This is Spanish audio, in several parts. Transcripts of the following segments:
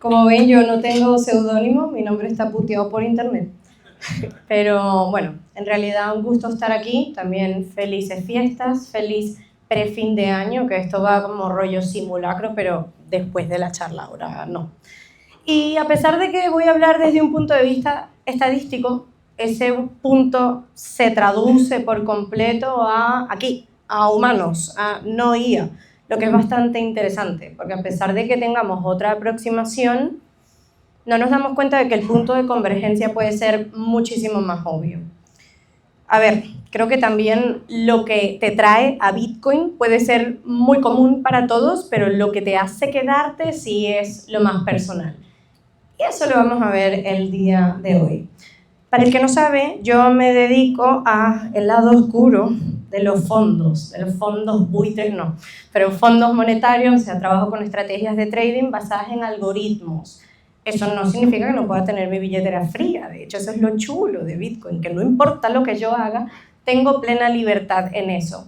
Como ven, yo no tengo seudónimo, mi nombre está puteado por internet. Pero bueno, en realidad un gusto estar aquí, también felices fiestas, feliz pre-fin de año, que esto va como rollo simulacro, pero después de la charla, ahora no. Y a pesar de que voy a hablar desde un punto de vista estadístico, ese punto se traduce por completo a aquí, a humanos, a no IA, lo que es bastante interesante, porque a pesar de que tengamos otra aproximación, no nos damos cuenta de que el punto de convergencia puede ser muchísimo más obvio. A ver, creo que también lo que te trae a Bitcoin puede ser muy común para todos, pero lo que te hace quedarte sí es lo más personal. Y eso lo vamos a ver el día de hoy. Para el que no sabe, yo me dedico al lado oscuro de los fondos buitres no, pero fondos monetarios, o sea, trabajo con estrategias de trading basadas en algoritmos. Eso no significa que no pueda tener mi billetera fría, de hecho eso es lo chulo de Bitcoin, que no importa lo que yo haga, tengo plena libertad en eso.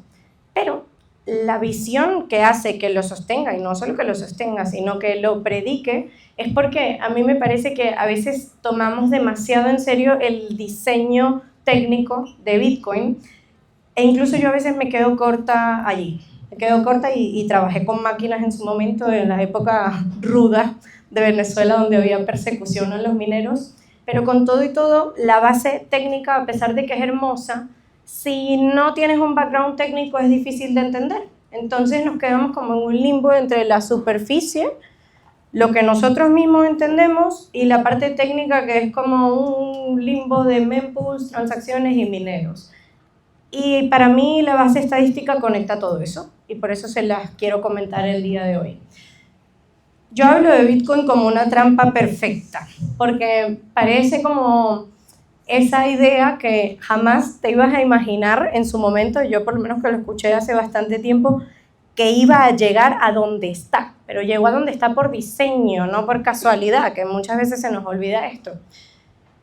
Pero la visión que hace que lo sostenga, y no solo que lo sostenga, sino que lo predique, es porque a mí me parece que a veces tomamos demasiado en serio el diseño técnico de Bitcoin, e incluso yo a veces me quedo corta allí. Me quedo corta y trabajé con máquinas en su momento, en la época ruda de Venezuela, donde había persecución a los mineros, pero con todo y todo, la base técnica, a pesar de que es hermosa, si no tienes un background técnico es difícil de entender. Entonces nos quedamos como en un limbo entre la superficie, lo que nosotros mismos entendemos, y la parte técnica, que es como un limbo de mempools, transacciones y mineros. Y para mí la base estadística conecta todo eso, y por eso se las quiero comentar el día de hoy. Yo hablo de Bitcoin como una trampa perfecta, porque parece como esa idea que jamás te ibas a imaginar en su momento, yo por lo menos que lo escuché hace bastante tiempo, que iba a llegar a donde está, pero llegó a donde está por diseño, no por casualidad, que muchas veces se nos olvida esto.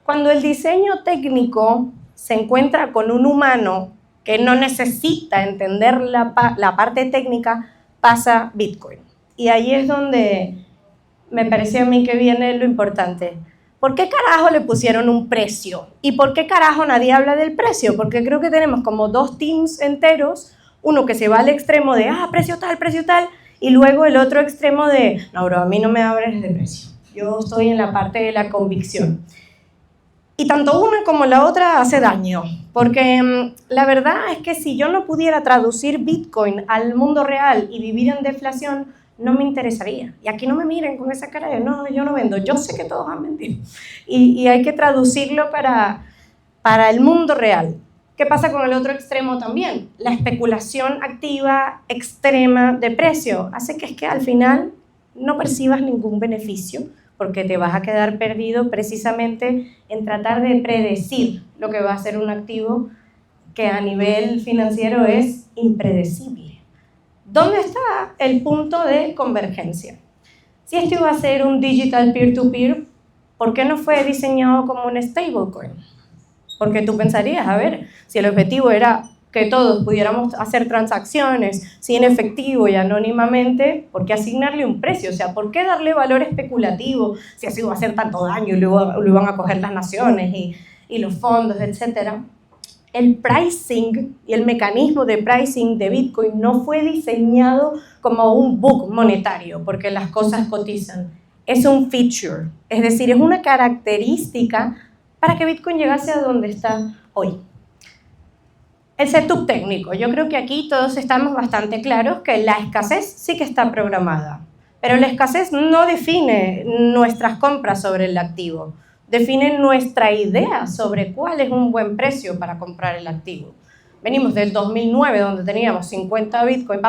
Cuando el diseño técnico se encuentra con un humano que no necesita entender la parte técnica, pasa Bitcoin. Y ahí es donde me parece a mí que viene lo importante. ¿Por qué carajo le pusieron un precio? ¿Y por qué carajo nadie habla del precio? Porque creo que tenemos como dos teams enteros, uno que se va al extremo de, precio tal, y luego el otro extremo de, no, bro, a mí no me hables de precio. Yo estoy en la parte de la convicción. Y tanto una como la otra hace daño, porque la verdad es que si yo no pudiera traducir Bitcoin al mundo real y vivir en deflación, no me interesaría. Y aquí no me miren con esa cara de, no, yo no vendo, yo sé que todos han vendido. Y hay que traducirlo para el mundo real. ¿Qué pasa con el otro extremo también? La especulación activa extrema de precio hace que es que al final no percibas ningún beneficio, porque te vas a quedar perdido precisamente en tratar de predecir lo que va a ser un activo que a nivel financiero es impredecible. ¿Dónde está el punto de convergencia? Si esto iba a ser un digital peer-to-peer, ¿por qué no fue diseñado como un stablecoin? Porque tú pensarías, a ver, si el objetivo era que todos pudiéramos hacer transacciones sin efectivo y anónimamente, ¿por qué asignarle un precio? O sea, ¿por qué darle valor especulativo si así va a hacer tanto daño y lo iban a coger las naciones y los fondos, etcétera? El pricing y el mecanismo de pricing de Bitcoin no fue diseñado como un bug monetario, porque las cosas cotizan. Es un feature, es decir, es una característica para que Bitcoin llegase a donde está hoy. El setup técnico. Yo creo que aquí todos estamos bastante claros que la escasez sí que está programada, pero la escasez no define nuestras compras sobre el activo, define nuestra idea sobre cuál es un buen precio para comprar el activo. Venimos del 2009, donde teníamos 50 Bitcoin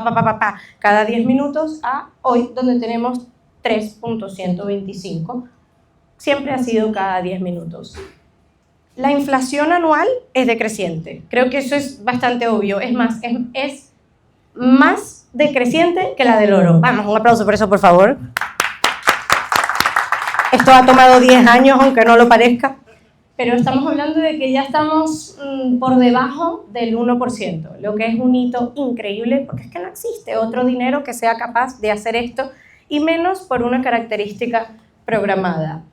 cada 10 minutos, a hoy, donde tenemos 3.125. Siempre ha sido cada 10 minutos. La inflación anual es decreciente. Creo que eso es bastante obvio. Es más decreciente que la del oro. Vamos, un aplauso por eso, por favor. Esto ha tomado 10 años, aunque no lo parezca. Pero estamos hablando de que ya estamos por debajo del 1%, lo que es un hito increíble, porque es que no existe otro dinero que sea capaz de hacer esto, y menos por una característica programada.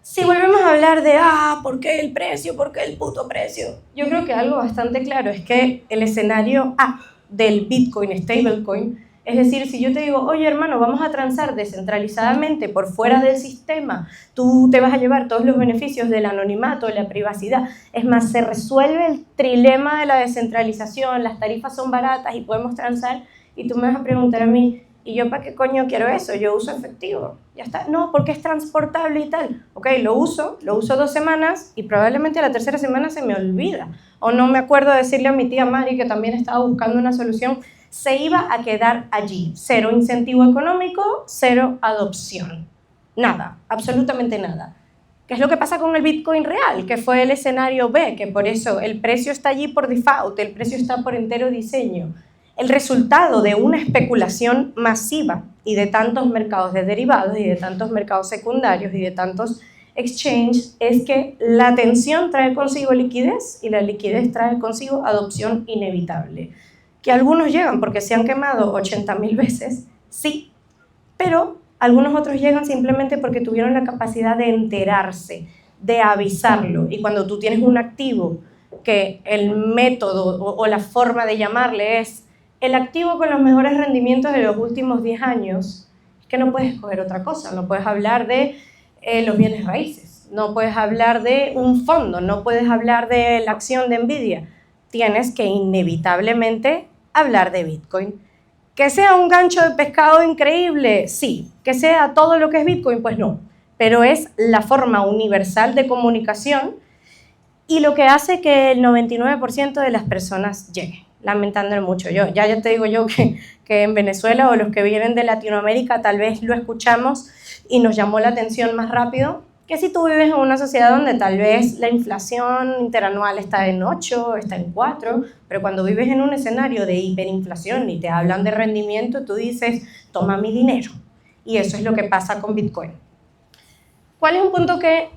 Si volvemos a hablar de, ¿por qué el precio? ¿Por qué el puto precio? Yo creo que algo bastante claro es que el escenario A del Bitcoin, stablecoin, es decir, si yo te digo, oye hermano, vamos a transar descentralizadamente por fuera del sistema, tú te vas a llevar todos los beneficios del anonimato, de la privacidad, es más, se resuelve el trilema de la descentralización, las tarifas son baratas y podemos transar, y tú me vas a preguntar a mí, ¿y yo para qué coño quiero eso? Yo uso efectivo. Ya está. No, porque es transportable y tal. Ok, lo uso 2 semanas y probablemente a la tercera semana se me olvida. O no me acuerdo de decirle a mi tía Mari, que también estaba buscando una solución. Se iba a quedar allí. 0 incentivo económico, 0 adopción. Nada, absolutamente nada. ¿Qué es lo que pasa con el Bitcoin real? Que fue el escenario B, que por eso el precio está allí por default, el precio está por entero diseño. El resultado de una especulación masiva y de tantos mercados de derivados y de tantos mercados secundarios y de tantos exchanges es que la tensión trae consigo liquidez y la liquidez trae consigo adopción inevitable. Que algunos llegan porque se han quemado 80.000 veces, sí, pero algunos otros llegan simplemente porque tuvieron la capacidad de enterarse, de avisarlo. Y cuando tú tienes un activo que el método o la forma de llamarle es el activo con los mejores rendimientos de los últimos 10 años, es que no puedes escoger otra cosa, no puedes hablar de los bienes raíces, no puedes hablar de un fondo, no puedes hablar de la acción de Nvidia, tienes que inevitablemente hablar de Bitcoin. ¿Que sea un gancho de pescado increíble? Sí. ¿Que sea todo lo que es Bitcoin? Pues no, pero es la forma universal de comunicación y lo que hace que el 99% de las personas lleguen. Lamentándolo mucho. Ya te digo yo que en Venezuela o los que vienen de Latinoamérica tal vez lo escuchamos y nos llamó la atención más rápido que si tú vives en una sociedad donde tal vez la inflación interanual está en 8, está en 4, pero cuando vives en un escenario de hiperinflación y te hablan de rendimiento, tú dices, toma mi dinero. Y eso es lo que pasa con Bitcoin. ¿Cuál es un punto que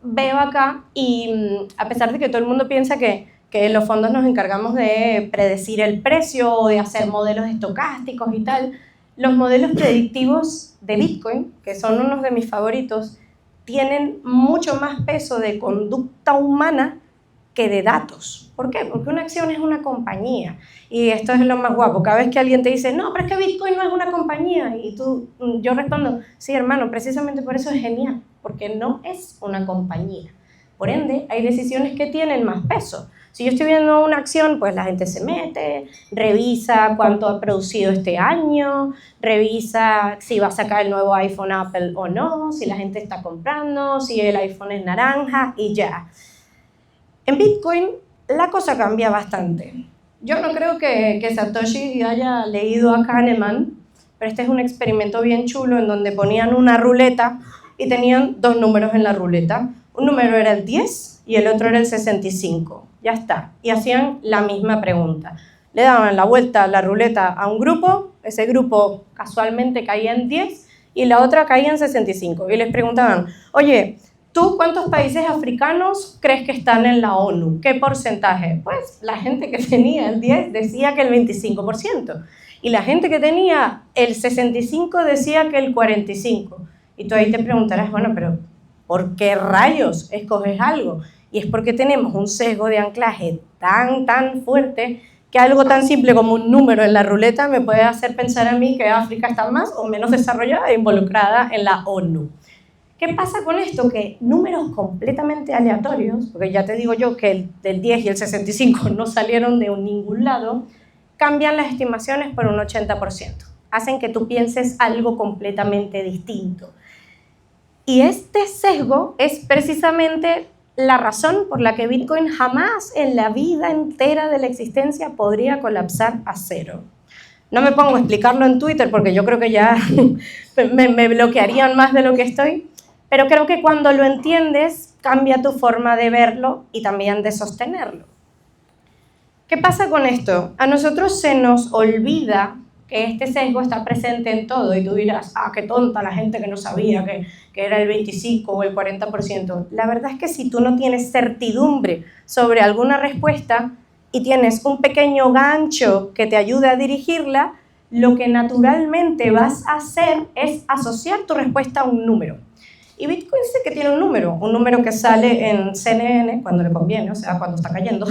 veo acá? Y a pesar de que todo el mundo piensa que los fondos nos encargamos de predecir el precio o de hacer modelos estocásticos y tal, los modelos predictivos de Bitcoin, que son unos de mis favoritos, tienen mucho más peso de conducta humana que de datos. ¿Por qué? Porque una acción es una compañía. Y esto es lo más guapo. Cada vez que alguien te dice, no, pero es que Bitcoin no es una compañía, y yo respondo, sí, hermano, precisamente por eso es genial, porque no es una compañía. Por ende, hay decisiones que tienen más peso. Si yo estoy viendo una acción, pues la gente se mete, revisa cuánto ha producido este año, revisa si va a sacar el nuevo iPhone Apple o no, si la gente está comprando, si el iPhone es naranja y ya. En Bitcoin la cosa cambia bastante. Yo no creo que Satoshi haya leído a Kahneman, pero este es un experimento bien chulo en donde ponían una ruleta y tenían 2 números en la ruleta. Un número era el 10 y el otro era el 65. Ya está. Y hacían la misma pregunta. Le daban la vuelta a la ruleta a un grupo, ese grupo casualmente caía en 10 y la otra caía en 65. Y les preguntaban, oye, ¿tú cuántos países africanos crees que están en la ONU? ¿Qué porcentaje? Pues la gente que tenía el 10 decía que el 25%. Y la gente que tenía el 65 decía que el 45%. Y tú ahí te preguntarás, bueno, pero ¿por qué rayos escoges algo? Y es porque tenemos un sesgo de anclaje tan fuerte que algo tan simple como un número en la ruleta me puede hacer pensar a mí que África está más o menos desarrollada e involucrada en la ONU. ¿Qué pasa con esto? Que números completamente aleatorios, porque ya te digo yo que el del 10 y el 65 no salieron de ningún lado, cambian las estimaciones por un 80%. Hacen que tú pienses algo completamente distinto. Y este sesgo es precisamente la razón por la que Bitcoin jamás en la vida entera de la existencia podría colapsar a 0. No me pongo a explicarlo en Twitter porque yo creo que ya me bloquearían más de lo que estoy, pero creo que cuando lo entiendes cambia tu forma de verlo y también de sostenerlo. ¿Qué pasa con esto? A nosotros se nos olvida que este sesgo está presente en todo y tú dirás, qué tonta la gente que no sabía que era el 25 o el 40%. La verdad es que si tú no tienes certidumbre sobre alguna respuesta y tienes un pequeño gancho que te ayude a dirigirla, lo que naturalmente vas a hacer es asociar tu respuesta a un número. Y Bitcoin dice que tiene un número que sale en CNN cuando le conviene, o sea, cuando está cayendo,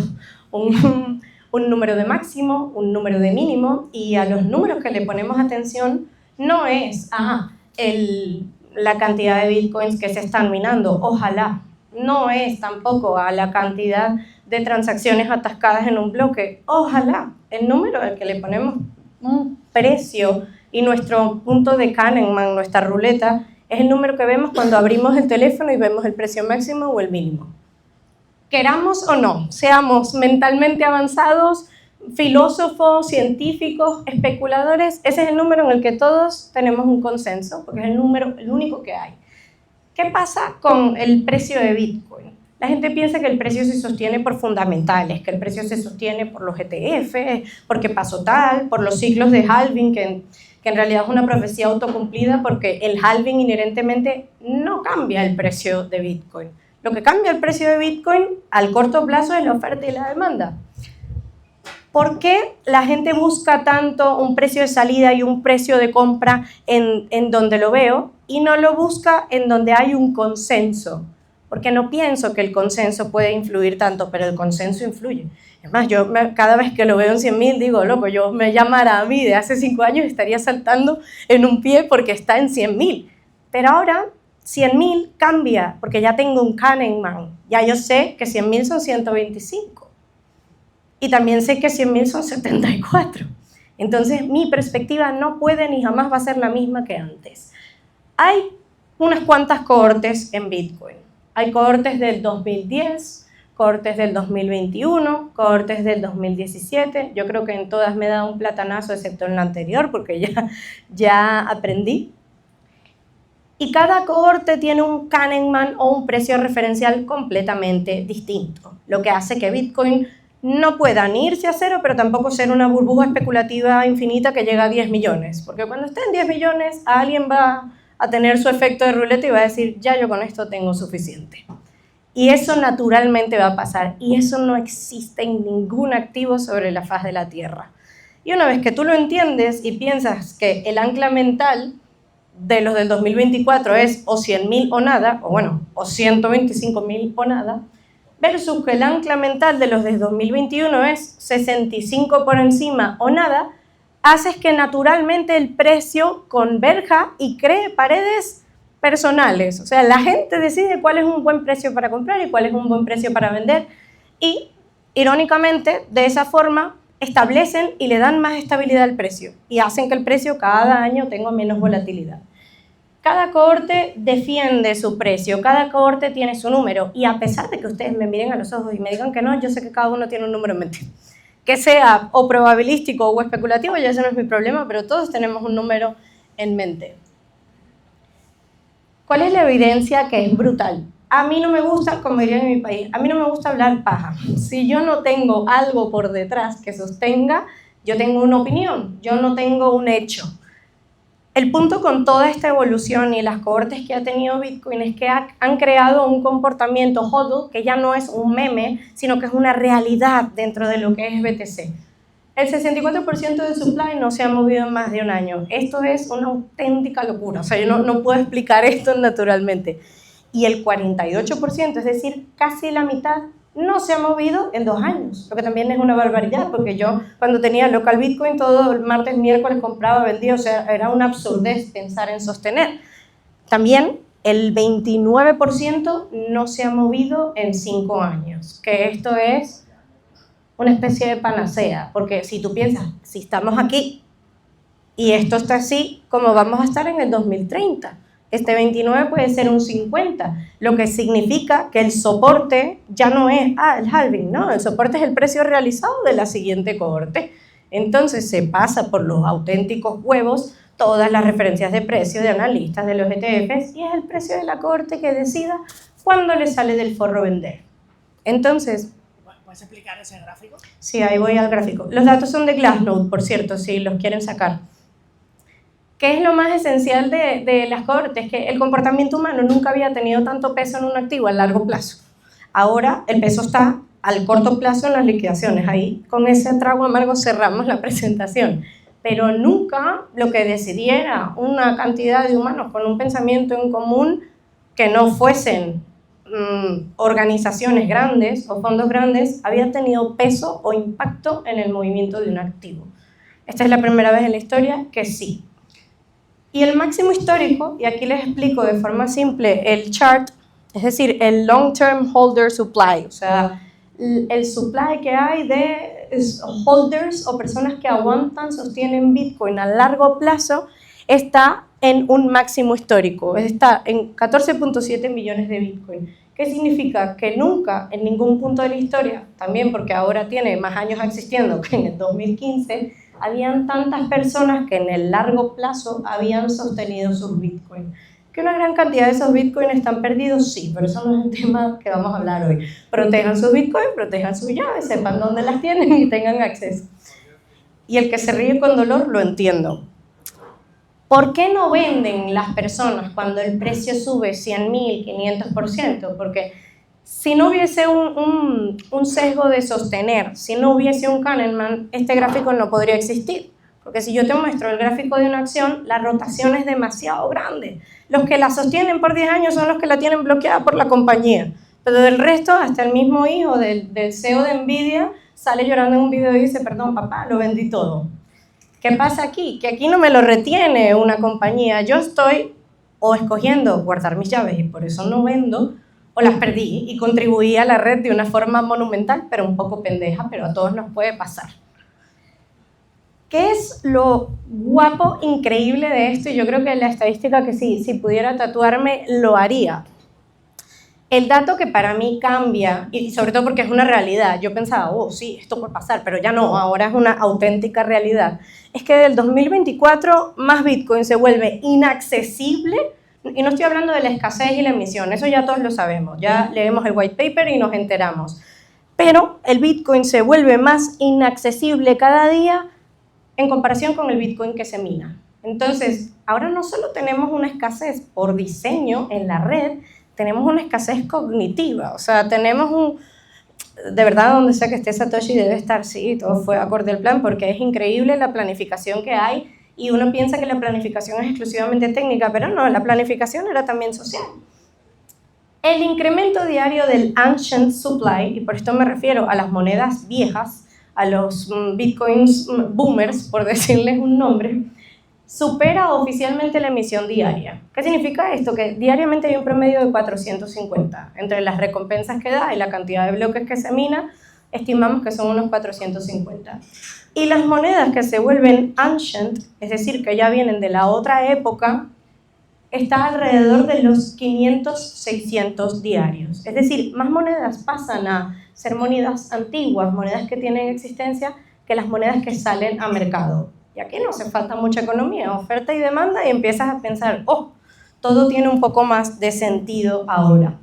un número de máximo, un número de mínimo, y a los números que le ponemos atención no es la cantidad de Bitcoins que se están minando, ojalá, no es tampoco a la cantidad de transacciones atascadas en un bloque, ojalá, el número al que le ponemos un precio y nuestro punto de Kahneman, nuestra ruleta, es el número que vemos cuando abrimos el teléfono y vemos el precio máximo o el mínimo. Queramos o no, seamos mentalmente avanzados, filósofos, científicos, especuladores, ese es el número en el que todos tenemos un consenso, porque es el único que hay. ¿Qué pasa con el precio de Bitcoin? La gente piensa que el precio se sostiene por fundamentales, que el precio se sostiene por los ETF, porque pasó tal, por los ciclos de halving, que en realidad es una profecía autocumplida porque el halving inherentemente no cambia el precio de Bitcoin. Lo que cambia el precio de Bitcoin al corto plazo es la oferta y la demanda. ¿Por qué la gente busca tanto un precio de salida y un precio de compra en donde lo veo y no lo busca en donde hay un consenso? Porque no pienso que el consenso puede influir tanto, pero el consenso influye. Es más, yo cada vez que lo veo en 100.000 digo, loco, yo me llamara a mí de hace 5 años estaría saltando en un pie porque está en 100.000. Pero ahora 100.000 cambia porque ya tengo un Kahneman. Ya yo sé que 100.000 son 125. Y también sé que 100.000 son 74. Entonces mi perspectiva no puede ni jamás va a ser la misma que antes. Hay unas cuantas cohortes en Bitcoin. Hay cohortes del 2010, cohortes del 2021, cohortes del 2017. Yo creo que en todas me he dado un platanazo, excepto en la anterior, porque ya aprendí. Y cada cohorte tiene un Kahneman o un precio referencial completamente distinto, lo que hace que Bitcoin no pueda ni irse a cero, pero tampoco ser una burbuja especulativa infinita que llega a 10 millones. Porque cuando esté en 10 millones, alguien va a tener su efecto de ruleta y va a decir, ya yo con esto tengo suficiente. Y eso naturalmente va a pasar. Y eso no existe en ningún activo sobre la faz de la Tierra. Y una vez que tú lo entiendes y piensas que el ancla mental de los del 2024 es o 100.000 o nada, o bueno, o 125.000 o nada, versus que el ancla mental de los del 2021 es 65 por encima o nada, haces que naturalmente el precio converja y cree paredes personales. O sea, la gente decide cuál es un buen precio para comprar y cuál es un buen precio para vender. Y, irónicamente, de esa forma establecen y le dan más estabilidad al precio y hacen que el precio cada año tenga menos volatilidad. Cada cohorte defiende su precio, cada cohorte tiene su número y a pesar de que ustedes me miren a los ojos y me digan que no, yo sé que cada uno tiene un número en mente. Que sea o probabilístico o especulativo, ya ese no es mi problema, pero todos tenemos un número en mente. ¿Cuál es la evidencia que es brutal? A mí no me gusta, como dirían en mi país, a mí no me gusta hablar paja. Si yo no tengo algo por detrás que sostenga, yo tengo una opinión, yo no tengo un hecho. El punto con toda esta evolución y las cohortes que ha tenido Bitcoin es que han creado un comportamiento hodl que ya no es un meme, sino que es una realidad dentro de lo que es BTC. El 64% del supply no se ha movido en más de un año. Esto es una auténtica locura. O sea, yo no puedo explicar esto naturalmente. Y el 48%, es decir, casi la mitad, no se ha movido en 2 años, lo que también es una barbaridad, porque yo cuando tenía local Bitcoin todo el martes, miércoles compraba, vendía, o sea, era una absurdez pensar en sostener. También el 29% no se ha movido en 5 años, que esto es una especie de panacea, porque si tú piensas, si estamos aquí y esto está así, ¿cómo vamos a estar en el 2030? Este 29 puede ser un 50, lo que significa que el soporte ya no es el halving, no, el soporte es el precio realizado de la siguiente cohorte. Entonces se pasa por los auténticos huevos todas las referencias de precio de analistas de los ETFs y es el precio de la cohorte que decida cuándo le sale del forro vender. Entonces, ¿puedes explicar ese gráfico? Sí, ahí voy al gráfico. Los datos son de Glassnode, por cierto, si los quieren sacar. ¿Qué es lo más esencial de las cohortes? Que el comportamiento humano nunca había tenido tanto peso en un activo a largo plazo. Ahora el peso está al corto plazo en las liquidaciones. Ahí con ese trago amargo cerramos la presentación. pero nunca lo que decidiera una cantidad de humanos con un pensamiento en común que no fuesen organizaciones grandes o fondos grandes, había tenido peso o impacto en el movimiento de un activo. Esta es la primera vez en la historia que sí. Y el máximo histórico, y aquí les explico de forma simple el chart, es decir, el long-term holder supply, o sea, el supply que hay de holders o personas que aguantan, sostienen Bitcoin a largo plazo, está en un máximo histórico, está en 14.7 millones de Bitcoin. ¿Qué significa? Que nunca, en ningún punto de la historia, también porque ahora tiene más años existiendo que en el 2015, habían tantas personas que en el largo plazo habían sostenido sus Bitcoin. ¿Que una gran cantidad de esos Bitcoin están perdidos? Sí, pero eso no es el tema que vamos a hablar hoy. Protejan sus Bitcoin, protejan sus llaves, sepan dónde las tienen y tengan acceso. Y el que se ríe con dolor, lo entiendo. ¿Por qué no venden las personas cuando el precio sube 100.000, 500%? Porque si no hubiese un sesgo de sostener, si no hubiese un Kahneman, este gráfico no podría existir. Porque si yo te muestro el gráfico de una acción, la rotación es demasiado grande. Los que la sostienen por 10 años son los que la tienen bloqueada por la compañía. Pero del resto, hasta el mismo hijo del CEO de Nvidia sale llorando en un video y dice, perdón papá, lo vendí todo. ¿Qué pasa aquí? Que aquí no me lo retiene una compañía. Yo estoy o escogiendo guardar mis llaves y por eso no vendo, o las perdí y contribuí a la red de una forma monumental, pero un poco pendeja, pero a todos nos puede pasar. ¿Qué es lo guapo, increíble de esto? Y yo creo que la estadística que sí, si pudiera tatuarme, lo haría. El dato que para mí cambia, y sobre todo porque es una realidad, yo pensaba, oh sí, esto puede pasar, pero ya no, ahora es una auténtica realidad, es que del 2024 más Bitcoin se vuelve inaccesible, y no estoy hablando de la escasez y la emisión, eso ya todos lo sabemos, ya leemos el white paper y nos enteramos, pero el Bitcoin se vuelve más inaccesible cada día en comparación con el Bitcoin que se mina. Entonces, ahora no solo tenemos una escasez por diseño en la red, tenemos una escasez cognitiva, o sea, tenemos de verdad, donde sea que esté Satoshi debe estar, sí, todo fue acorde al plan, porque es increíble la planificación que hay, y uno piensa que la planificación es exclusivamente técnica, pero no, la planificación era también social. El incremento diario del ancient supply, y por esto me refiero a las monedas viejas, a los bitcoins boomers, por decirles un nombre, supera oficialmente la emisión diaria. ¿Qué significa esto? Que diariamente hay un promedio de 450. Entre las recompensas que da y la cantidad de bloques que se mina, estimamos que son unos 450. Y las monedas que se vuelven ancient, es decir, que ya vienen de la otra época, está alrededor de los 500, 600 diarios. Es decir, más monedas pasan a ser monedas antiguas, monedas que tienen existencia, que las monedas que salen a mercado. Y aquí no hace falta mucha economía, oferta y demanda, y empiezas a pensar, oh, todo tiene un poco más de sentido ahora.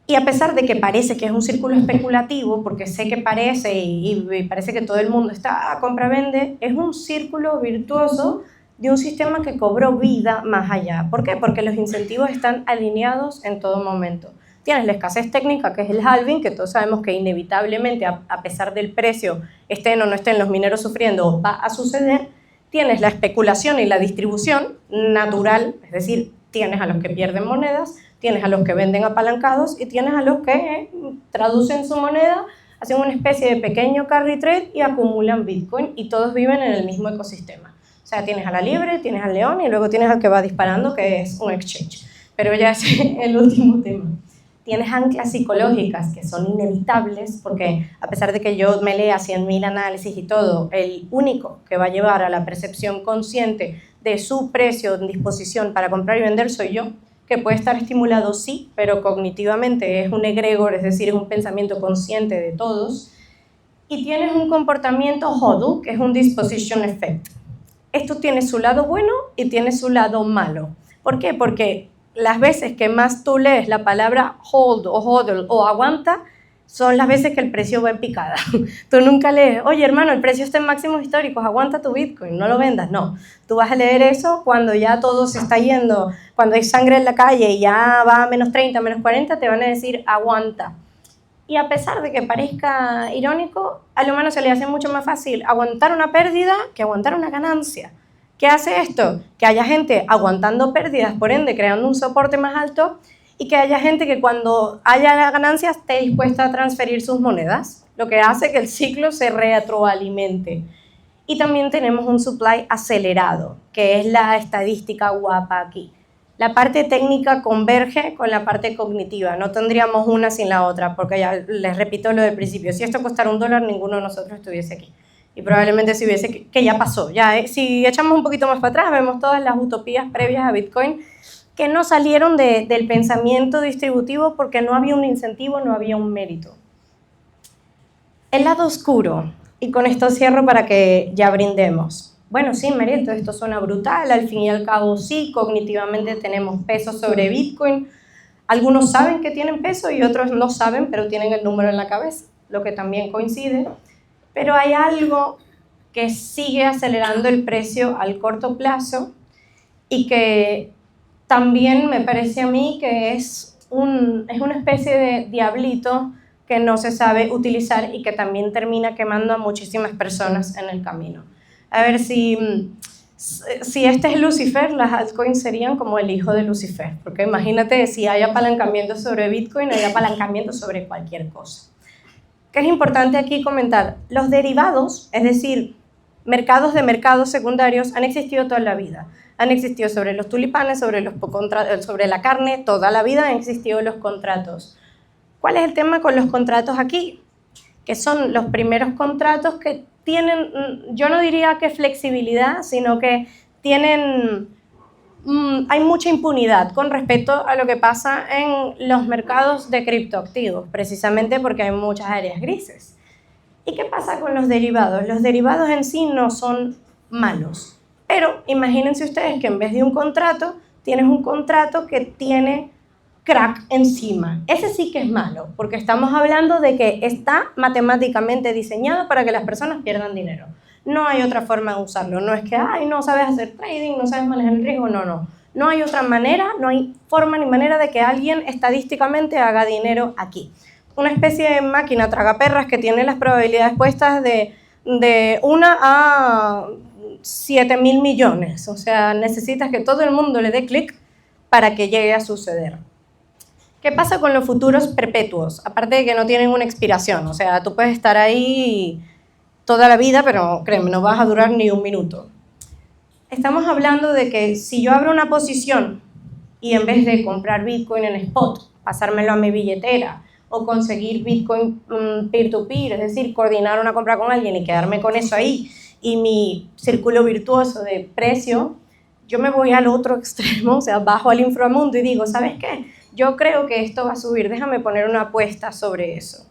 Y a pesar de que parece que es un círculo especulativo, porque sé que parece y parece que todo el mundo está a compra-vende, es un círculo virtuoso de un sistema que cobró vida más allá. ¿Por qué? Porque los incentivos están alineados en todo momento. Tienes la escasez técnica, que es el halving, que todos sabemos que inevitablemente, a pesar del precio, estén o no estén los mineros sufriendo, va a suceder. Tienes la especulación y la distribución natural, es decir, tienes a los que pierden monedas, tienes a los que venden apalancados y tienes a los que traducen su moneda, hacen una especie de pequeño carry trade y acumulan Bitcoin, y todos viven en el mismo ecosistema. O sea, tienes a la liebre, tienes al león y luego tienes al que va disparando, que es un exchange. Pero ya es el último tema. Tienes anclas psicológicas que son inevitables, porque a pesar de que yo me lea 100.000 análisis y todo, el único que va a llevar a la percepción consciente de su precio en disposición para comprar y vender soy yo, que puede estar estimulado, sí, pero cognitivamente es un egregor, es decir, es un pensamiento consciente de todos. Y tienes un comportamiento HODL, que es un disposition effect. Esto tiene su lado bueno y tiene su lado malo. ¿Por qué? Porque las veces que más tú lees la palabra hold o hodl o aguanta, son las veces que el precio va en picada. Tú nunca lees, oye hermano, el precio está en máximos históricos, aguanta tu Bitcoin, no lo vendas. No, tú vas a leer eso cuando ya todo se está yendo, cuando hay sangre en la calle y ya va a menos 30, menos 40, te van a decir aguanta. Y a pesar de que parezca irónico, al humano se le hace mucho más fácil aguantar una pérdida que aguantar una ganancia. ¿Qué hace esto? Que haya gente aguantando pérdidas, por ende creando un soporte más alto, y que haya gente que cuando haya ganancias esté dispuesta a transferir sus monedas, lo que hace que el ciclo se retroalimente. Y también tenemos un supply acelerado, que es la estadística guapa aquí. La parte técnica converge con la parte cognitiva, no tendríamos una sin la otra, porque ya les repito lo del principio, si esto costara $1, ninguno de nosotros estuviese aquí. Y probablemente si hubiese, que ya pasó, si echamos un poquito más para atrás, vemos todas las utopías previas a Bitcoin que no salieron del pensamiento distributivo porque no había un incentivo, no había un mérito. El lado oscuro, y con esto cierro para que ya brindemos. Bueno, sí, Mariel, todo esto suena brutal, al fin y al cabo sí, cognitivamente tenemos peso sobre Bitcoin. Algunos saben que tienen peso y otros no saben, pero tienen el número en la cabeza, lo que también coincide. Pero hay algo que sigue acelerando el precio al corto plazo y que también me parece a mí que es una especie de diablito que no se sabe utilizar y que también termina quemando a muchísimas personas en el camino. A ver, si este es Lucifer, las altcoins serían como el hijo de Lucifer, porque imagínate, si hay apalancamiento sobre Bitcoin, hay apalancamiento sobre cualquier cosa. ¿Qué es importante aquí comentar? Los derivados, es decir, mercados de mercados secundarios, han existido toda la vida. Han existido sobre los tulipanes, sobre la carne, toda la vida han existido los contratos. ¿Cuál es el tema con los contratos aquí? Que son los primeros contratos que tienen, yo no diría que flexibilidad, sino que tienen, hay mucha impunidad con respecto a lo que pasa en los mercados de criptoactivos, precisamente porque hay muchas áreas grises. ¿Y qué pasa con los derivados? Los derivados en sí no son malos, pero imagínense ustedes que en vez de un contrato, tienes un contrato que tiene crack encima. Ese sí que es malo, porque estamos hablando de que está matemáticamente diseñado para que las personas pierdan dinero. No hay otra forma de usarlo. No es que, no sabes hacer trading, no sabes manejar el riesgo. No. No hay otra manera, no hay forma ni manera de que alguien estadísticamente haga dinero aquí. Una especie de máquina tragaperras que tiene las probabilidades puestas de 1 a 7.000 millones. O sea, necesitas que todo el mundo le dé clic para que llegue a suceder. ¿Qué pasa con los futuros perpetuos? Aparte de que no tienen una expiración, o sea, tú puedes estar ahí toda la vida, pero créeme, no vas a durar ni un minuto. Estamos hablando de que si yo abro una posición y en vez de comprar Bitcoin en spot, pasármelo a mi billetera o conseguir Bitcoin peer-to-peer, es decir, coordinar una compra con alguien y quedarme con eso ahí y mi círculo virtuoso de precio, yo me voy al otro extremo, o sea, bajo al inframundo y digo, ¿sabes qué? Yo creo que esto va a subir, déjame poner una apuesta sobre eso.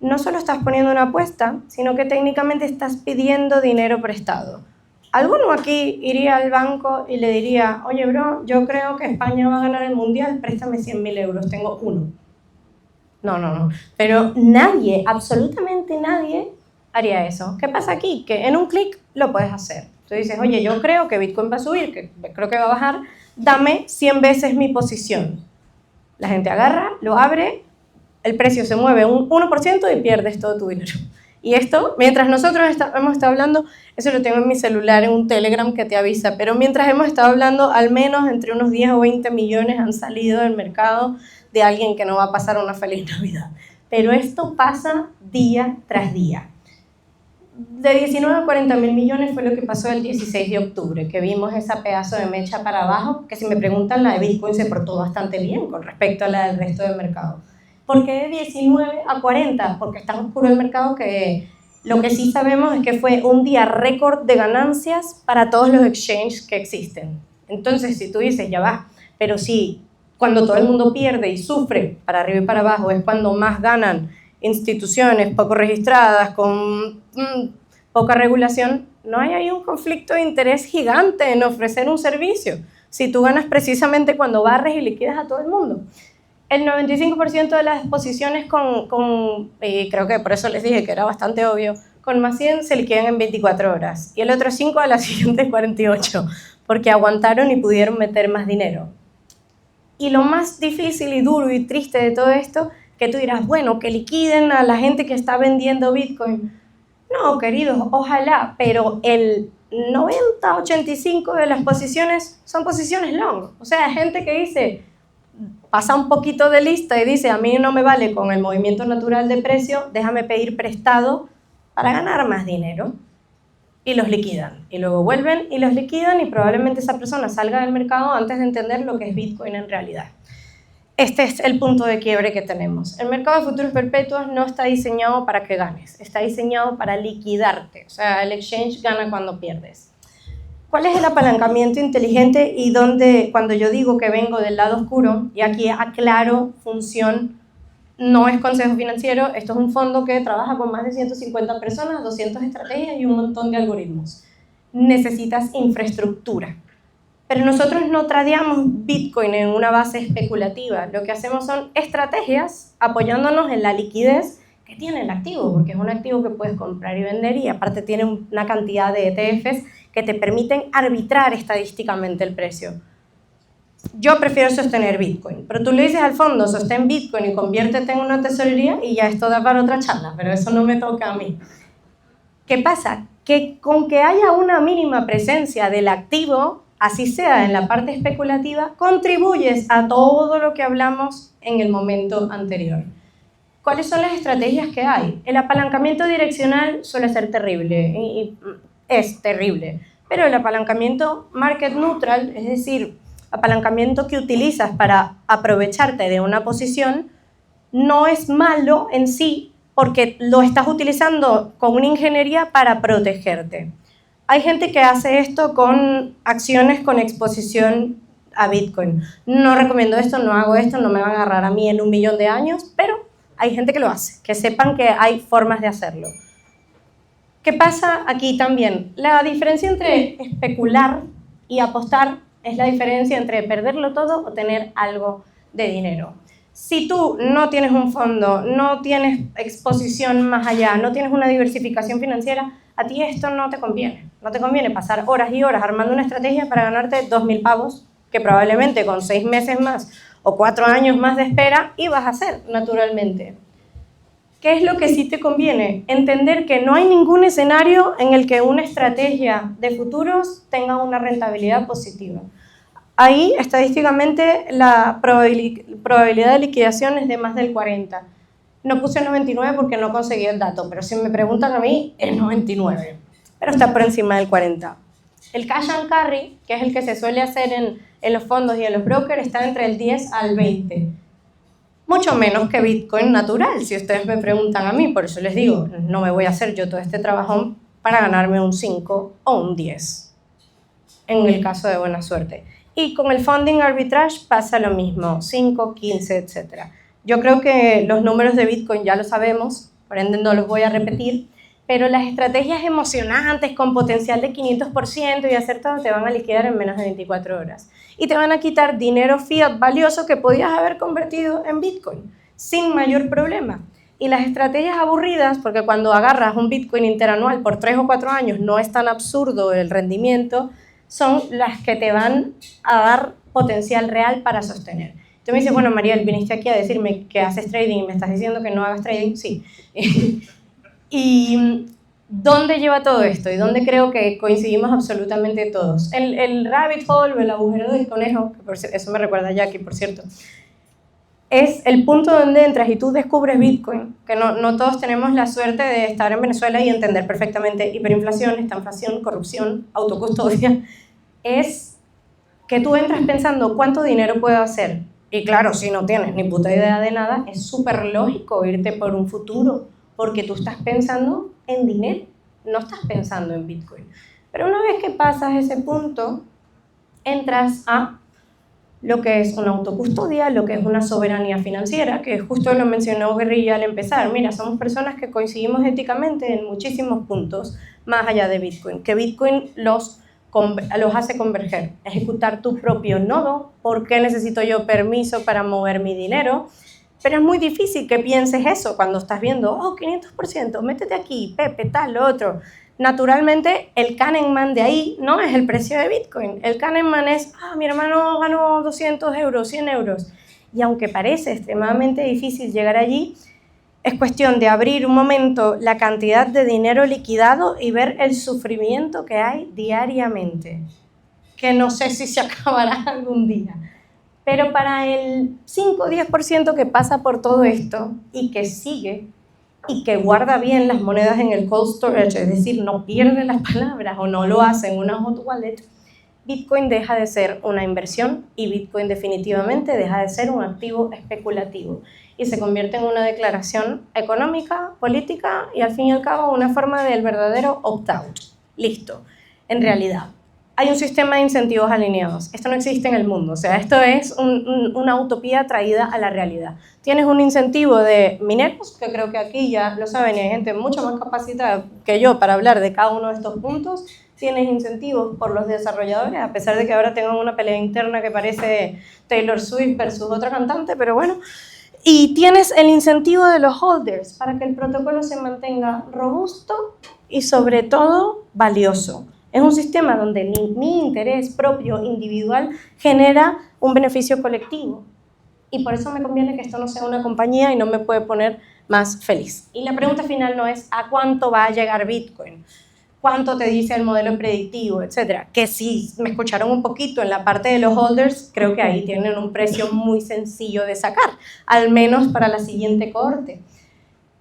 No solo estás poniendo una apuesta, sino que técnicamente estás pidiendo dinero prestado. ¿Alguno aquí iría al banco y le diría, oye, bro, yo creo que España va a ganar el Mundial, préstame 100.000 euros, tengo uno? No. Pero nadie, absolutamente nadie, haría eso. ¿Qué pasa aquí? Que en un clic lo puedes hacer. Tú dices, oye, yo creo que Bitcoin va a subir, que creo que va a bajar, dame 100 veces mi posición. La gente agarra, lo abre, el precio se mueve un 1% y pierdes todo tu dinero. Y esto, mientras nosotros hemos estado hablando, eso lo tengo en mi celular, en un Telegram que te avisa, pero mientras hemos estado hablando, al menos entre unos 10 o 20 millones han salido del mercado de alguien que no va a pasar una feliz Navidad. Pero esto pasa día tras día. De 19 a 40.000 millones fue lo que pasó el 16 de octubre, que vimos esa pedazo de mecha para abajo, que si me preguntan, la de Bitcoin se portó bastante bien con respecto a la del resto del mercado. ¿Por qué de 19 a 40? Porque está oscuro el mercado, que lo que sí sabemos es que fue un día récord de ganancias para todos los exchanges que existen. Entonces, si tú dices, ya va, pero sí, cuando todo el mundo pierde y sufre para arriba y para abajo, es cuando más ganan instituciones poco registradas, con poca regulación, no hay ahí un conflicto de interés gigante en ofrecer un servicio, si tú ganas precisamente cuando barres y liquidas a todo el mundo. El 95% de las posiciones creo que por eso les dije que era bastante obvio, con más 100 se liquidan en 24 horas, y el otro 5 a las siguientes 48, porque aguantaron y pudieron meter más dinero. Y lo más difícil y duro y triste de todo esto que tú dirás, bueno, que liquiden a la gente que está vendiendo Bitcoin. No, queridos, ojalá, pero el 90-85 de las posiciones son posiciones long. O sea, gente que dice, pasa un poquito de lista y dice, a mí no me vale con el movimiento natural de precio, déjame pedir prestado para ganar más dinero. Y los liquidan. Y luego vuelven y los liquidan y probablemente esa persona salga del mercado antes de entender lo que es Bitcoin en realidad. Este es el punto de quiebre que tenemos. El mercado de futuros perpetuos no está diseñado para que ganes, está diseñado para liquidarte. O sea, el exchange gana cuando pierdes. ¿Cuál es el apalancamiento inteligente y dónde, cuando yo digo que vengo del lado oscuro, y aquí aclaro función, no es consejo financiero, esto es un fondo que trabaja con más de 150 personas, 200 estrategias y un montón de algoritmos. Necesitas infraestructura. Pero nosotros no tradeamos Bitcoin en una base especulativa. Lo que hacemos son estrategias apoyándonos en la liquidez que tiene el activo, porque es un activo que puedes comprar y vender y aparte tiene una cantidad de ETFs que te permiten arbitrar estadísticamente el precio. Yo prefiero sostener Bitcoin, pero tú le dices al fondo, sostén Bitcoin y conviértete en una tesorería y ya esto da para otra charla, pero eso no me toca a mí. ¿Qué pasa? Que con que haya una mínima presencia del activo, así sea en la parte especulativa, contribuyes a todo lo que hablamos en el momento anterior. ¿Cuáles son las estrategias que hay? El apalancamiento direccional suele ser terrible, y es terrible, pero el apalancamiento market neutral, es decir, apalancamiento que utilizas para aprovecharte de una posición, no es malo en sí porque lo estás utilizando con una ingeniería para protegerte. Hay gente que hace esto con acciones con exposición a Bitcoin. No recomiendo esto, no hago esto, no me van a agarrar a mí en 1.000.000 de años, pero hay gente que lo hace, que sepan que hay formas de hacerlo. ¿Qué pasa aquí también? La diferencia entre especular y apostar es la diferencia entre perderlo todo o tener algo de dinero. Si tú no tienes un fondo, no tienes exposición más allá, no tienes una diversificación financiera, a ti esto no te conviene. No te conviene pasar horas y horas armando una estrategia para ganarte 2.000 pavos, que probablemente con 6 meses más o 4 años más de espera ibas a hacer naturalmente. ¿Qué es lo que sí te conviene? Entender que no hay ningún escenario en el que una estrategia de futuros tenga una rentabilidad positiva. Ahí, estadísticamente, la probabilidad de liquidación es de más del 40. No puse 99 porque no conseguí el dato, pero si me preguntan a mí, es 99. Pero está por encima del 40. El cash and carry, que es el que se suele hacer en los fondos y en los brokers, está entre el 10 al 20. Mucho menos que Bitcoin natural, si ustedes me preguntan a mí. Por eso les digo, no me voy a hacer yo todo este trabajo para ganarme un 5 o un 10, en el caso de buena suerte. Y con el funding arbitrage pasa lo mismo, 5, 15, etc. Yo creo que los números de Bitcoin ya lo sabemos, por ende no los voy a repetir, pero las estrategias emocionantes con potencial de 500% y acertado te van a liquidar en menos de 24 horas. Y te van a quitar dinero fiat valioso que podías haber convertido en Bitcoin, sin mayor problema. Y las estrategias aburridas, porque cuando agarras un Bitcoin interanual por 3 o 4 años no es tan absurdo el rendimiento, son las que te van a dar potencial real para sostener. Tú me dices, bueno, Mariel, viniste aquí a decirme que haces trading y me estás diciendo que no hagas trading. Sí. ¿Y dónde lleva todo esto? ¿Y dónde creo que coincidimos absolutamente todos? El rabbit hole o el agujero del conejo, que eso me recuerda a Jackie, por cierto, es el punto donde entras y tú descubres Bitcoin, que no todos tenemos la suerte de estar en Venezuela y entender perfectamente hiperinflación, estanflación, corrupción, autocustodia. Es que tú entras pensando cuánto dinero puedo hacer. Y claro, si no tienes ni puta idea de nada, es súper lógico irte por un futuro, porque tú estás pensando en dinero, no estás pensando en Bitcoin. Pero una vez que pasas ese punto, entras a lo que es una autocustodia, lo que es una soberanía financiera, que justo lo mencionó Guerrilla al empezar. Mira, somos personas que coincidimos éticamente en muchísimos puntos, más allá de Bitcoin, que Bitcoin los hace converger, ejecutar tu propio nodo. ¿Por qué necesito yo permiso para mover mi dinero? Pero es muy difícil que pienses eso cuando estás viendo, 500%, métete aquí, Pepe, tal, lo otro. Naturalmente, el Kahneman de ahí no es el precio de Bitcoin. El Kahneman es, mi hermano ganó 200 euros, 100 euros. y aunque parece extremadamente difícil llegar allí, es cuestión de abrir un momento la cantidad de dinero liquidado y ver el sufrimiento que hay diariamente, que no sé si se acabará algún día. Pero para el 5 o 10% que pasa por todo esto y que sigue y que guarda bien las monedas en el cold storage, es decir, no pierde las palabras o no lo hace en una hot wallet, Bitcoin deja de ser una inversión y Bitcoin definitivamente deja de ser un activo especulativo y se convierte en una declaración económica, política y al fin y al cabo una forma del verdadero opt-out. Listo. En realidad, hay un sistema de incentivos alineados. Esto no existe en el mundo, o sea, esto es una utopía traída a la realidad. Tienes un incentivo de mineros, que creo que aquí ya lo saben y hay gente mucho más capacitada que yo para hablar de cada uno de estos puntos. Tienes incentivos por los desarrolladores, a pesar de que ahora tengan una pelea interna que parece Taylor Swift versus otra cantante, pero bueno. Y tienes el incentivo de los holders para que el protocolo se mantenga robusto y sobre todo valioso. Es un sistema donde mi interés propio individual genera un beneficio colectivo. Y por eso me conviene que esto no sea una compañía y no me puede poner más feliz. Y la pregunta final no es ¿a cuánto va a llegar Bitcoin? ¿Cuánto te dice el modelo predictivo, etcétera? Que si me escucharon un poquito en la parte de los holders, creo que ahí tienen un precio muy sencillo de sacar, al menos para la siguiente cohorte.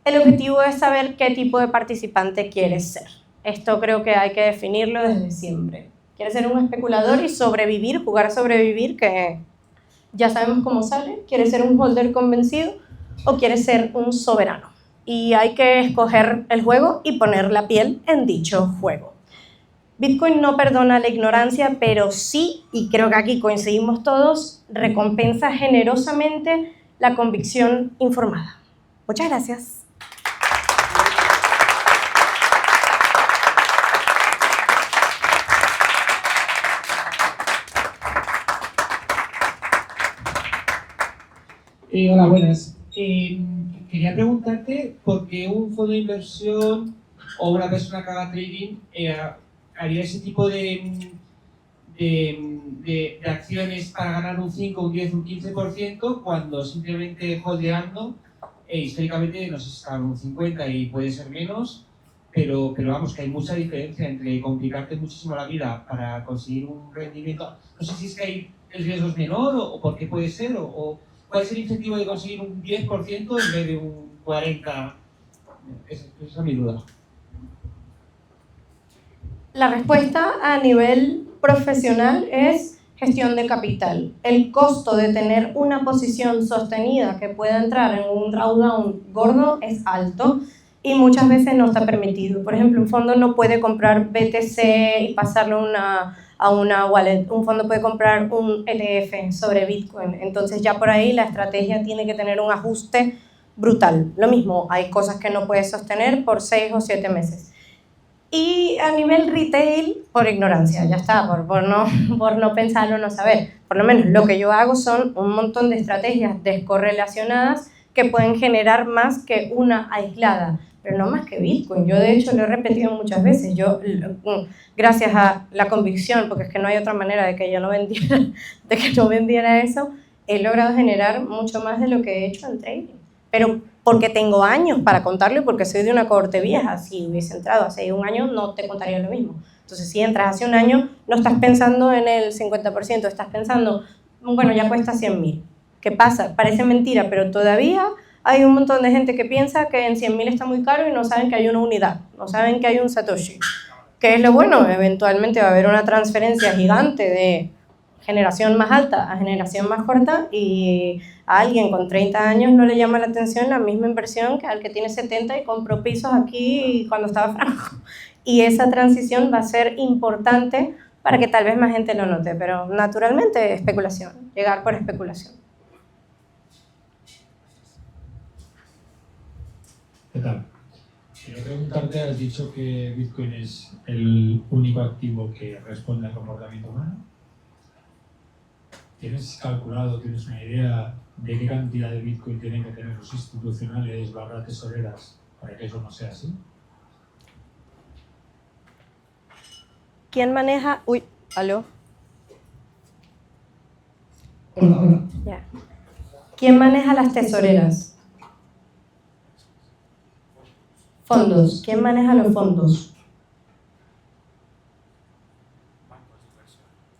El objetivo es saber qué tipo de participante quieres ser. Esto creo que hay que definirlo desde siempre. ¿Quieres ser un especulador y sobrevivir, jugar a sobrevivir, que ya sabemos cómo sale? ¿Quieres ser un holder convencido o quieres ser un soberano? Y hay que escoger el juego y poner la piel en dicho juego. Bitcoin no perdona la ignorancia, pero sí, y creo que aquí coincidimos todos, recompensa generosamente la convicción informada. Muchas gracias. Hola, buenas. Quería preguntarte por qué un fondo de inversión o una persona que haga trading haría ese tipo de acciones para ganar un 5, un 10, un 15% cuando simplemente holdeando, históricamente no sé si está en un 50 y puede ser menos, pero vamos, que hay mucha diferencia entre complicarte muchísimo la vida para conseguir un rendimiento. No sé si es que hay el riesgo es menor o por qué puede ser o ¿cuál es el incentivo de conseguir un 10% en vez de un 40%? Esa es mi duda. La respuesta a nivel profesional es gestión de capital. El costo de tener una posición sostenida que pueda entrar en un drawdown gordo es alto y muchas veces no está permitido. Por ejemplo, un fondo no puede comprar BTC y pasarlo a una wallet. Un fondo puede comprar un ETF sobre Bitcoin. Entonces ya por ahí la estrategia tiene que tener un ajuste brutal. Lo mismo, hay cosas que no puedes sostener por 6 o 7 meses. Y a nivel retail, por ignorancia, ya está, por no pensarlo, no saber. Por lo menos lo que yo hago son un montón de estrategias descorrelacionadas que pueden generar más que una aislada, pero no más que Bitcoin. Yo de hecho lo he repetido muchas veces. Yo, gracias a la convicción, porque es que no hay otra manera de que yo no vendiera eso, he logrado generar mucho más de lo que he hecho en trading. Pero porque tengo años para contarlo y porque soy de una cohorte vieja. Si hubiese entrado hace un año, no te contaría lo mismo. Entonces, si entras hace un año, no estás pensando en el 50%, estás pensando, bueno, ya cuesta 100.000. ¿Qué pasa? Parece mentira, pero todavía hay un montón de gente que piensa que en 100.000 está muy caro y no saben que hay una unidad, no saben que hay un Satoshi. ¿Qué es lo bueno? Eventualmente va a haber una transferencia gigante de generación más alta a generación más corta y a alguien con 30 años no le llama la atención la misma inversión que al que tiene 70 y compró pisos aquí cuando estaba franco. Y esa transición va a ser importante para que tal vez más gente lo note, pero naturalmente especulación, llegar por especulación. ¿Qué tal? Quiero preguntarte, has dicho que Bitcoin es el único activo que responde al comportamiento humano. ¿Tienes calculado, tienes una idea de qué cantidad de Bitcoin tienen que tener los institucionales / tesoreras para que eso no sea así? ¿Quién maneja? Uy, ¿aló? Hola. Ya. ¿Quién maneja las tesoreras? Fondos. ¿Quién maneja los fondos?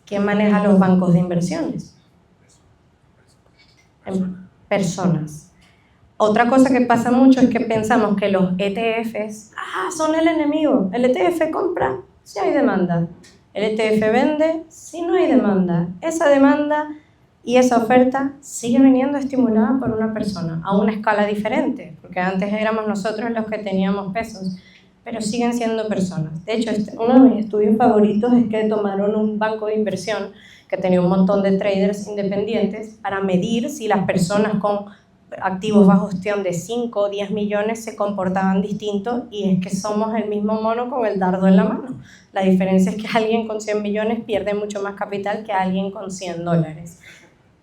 ¿Quién maneja los bancos de inversiones? Personas. Otra cosa que pasa mucho es que pensamos que los ETFs son el enemigo. El ETF compra si hay demanda. El ETF vende si no hay demanda. Esa demanda y esa oferta sigue viniendo estimulada por una persona a una escala diferente, porque antes éramos nosotros los que teníamos pesos, pero siguen siendo personas. De hecho, uno de mis estudios favoritos es que tomaron un banco de inversión que tenía un montón de traders independientes para medir si las personas con activos bajo gestión de 5 o 10 millones se comportaban distinto, y es que somos el mismo mono con el dardo en la mano. La diferencia es que alguien con 100 millones pierde mucho más capital que alguien con $100.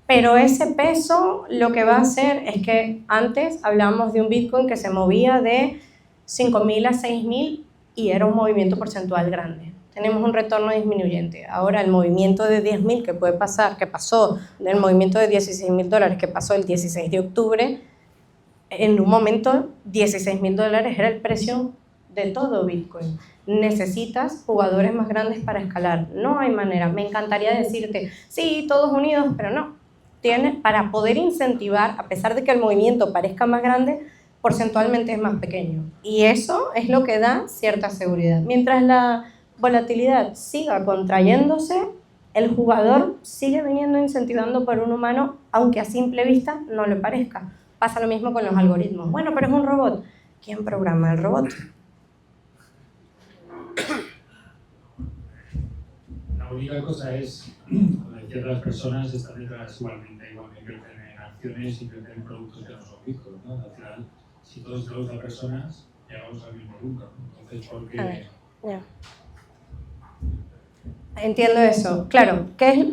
Pero ese peso lo que va a hacer es que antes hablábamos de un Bitcoin que se movía de 5.000 a 6.000 y era un movimiento porcentual grande. Tenemos un retorno disminuyente. Ahora el movimiento de 10.000 que puede pasar, que pasó del movimiento de $16.000 que pasó el 16 de octubre, en un momento $16.000 era el precio de todo Bitcoin. Necesitas jugadores más grandes para escalar. No hay manera. Me encantaría decirte, sí, todos unidos, pero no. Para poder incentivar, a pesar de que el movimiento parezca más grande, porcentualmente es más pequeño. Y eso es lo que da cierta seguridad. Mientras la volatilidad siga contrayéndose, el jugador sigue viniendo incentivando por un humano, aunque a simple vista no le parezca. Pasa lo mismo con los algoritmos. Bueno, pero es un robot. ¿Quién programa el robot? La única cosa es, como decía, las personas están detrás igualmente invierten en acciones, invierten en productos que no son Bitcoin, ¿no? Al final, si todo se traduce a personas, llegamos al mismo punto, ¿no? Entonces, ¿por qué? Entiendo eso. Claro,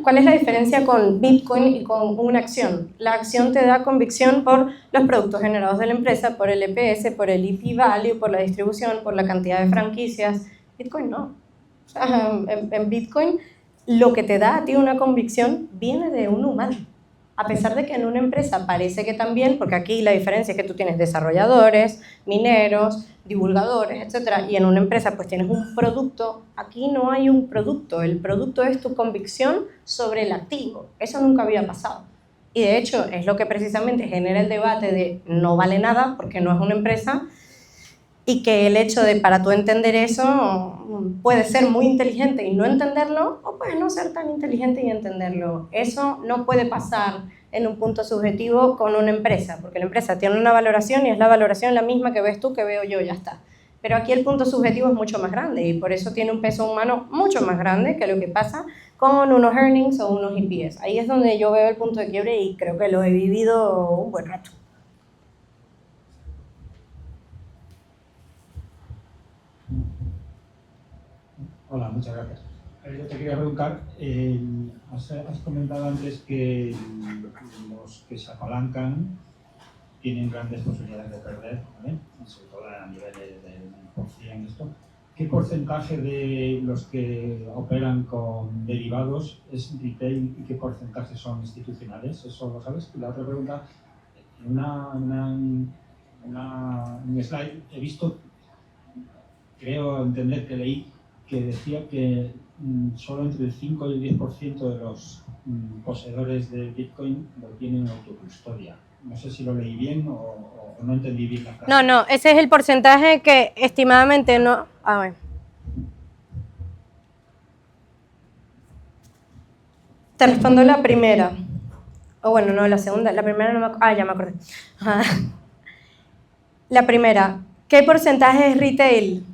¿cuál es la diferencia con Bitcoin y con una acción? La acción te da convicción por los productos generados de la empresa, por el EPS, por el EP value, por la distribución, por la cantidad de franquicias. Bitcoin no. O sea, en Bitcoin lo que te da a ti una convicción viene de un humano. A pesar de que en una empresa parece que también, porque aquí la diferencia es que tú tienes desarrolladores, mineros, divulgadores, etc. Y en una empresa pues tienes un producto. Aquí no hay un producto. El producto es tu convicción sobre el activo. Eso nunca había pasado. Y de hecho es lo que precisamente genera el debate de no vale nada porque no es una empresa, y que el hecho de para tú entender eso puede ser muy inteligente y no entenderlo, o puedes no ser tan inteligente y entenderlo. Eso no puede pasar en un punto subjetivo con una empresa, porque la empresa tiene una valoración y es la valoración la misma que ves tú, que veo yo, ya está. Pero aquí el punto subjetivo es mucho más grande y por eso tiene un peso humano mucho más grande que lo que pasa con unos earnings o unos EPS. Ahí es donde yo veo el punto de quiebre y creo que lo he vivido un buen rato. Hola, muchas gracias. Yo te quería preguntar, has comentado antes que los que se apalancan tienen grandes posibilidades de perder, ¿vale? Sobre todo a nivel del % esto. ¿Qué porcentaje de los que operan con derivados es retail y qué porcentaje son institucionales? ¿Eso lo sabes? Y la otra pregunta, en un slide he visto, creo entender que leí, que decía que solo entre el 5 y el 10% de los poseedores de Bitcoin lo tienen en autocustodia. No sé si lo leí bien o no entendí bien la frase. No, ese es el porcentaje que estimadamente no... A ver. Te respondo la primera. O bueno, no, la segunda. La primera no me acuerdo. Ya me acordé. La primera. ¿Qué porcentaje es retail?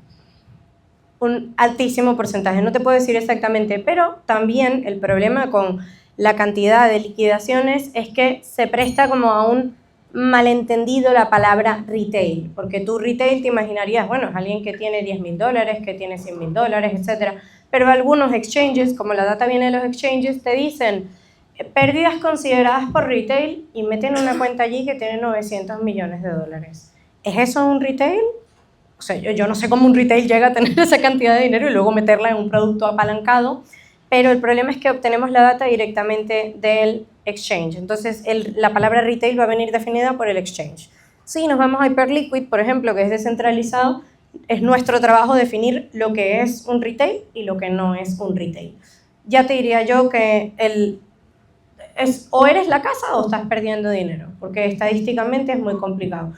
Un altísimo porcentaje, no te puedo decir exactamente, pero también el problema con la cantidad de liquidaciones es que se presta como a un malentendido la palabra retail, porque tú retail te imaginarías, bueno, es alguien que tiene $10.000, que tiene $100.000, etc. Pero algunos exchanges, como la data viene de los exchanges, te dicen pérdidas consideradas por retail y meten una cuenta allí que tiene $900 millones. ¿Es eso un retail? O sea, yo no sé cómo un retail llega a tener esa cantidad de dinero y luego meterla en un producto apalancado pero el problema es que obtenemos la data directamente del exchange. Entonces, la palabra retail va a venir definida por el exchange. Si nos vamos a Hyperliquid, por ejemplo, que es descentralizado, es nuestro trabajo definir lo que es un retail y lo que no es un retail. Ya te diría yo que o eres la casa o estás perdiendo dinero, porque estadísticamente es muy complicado.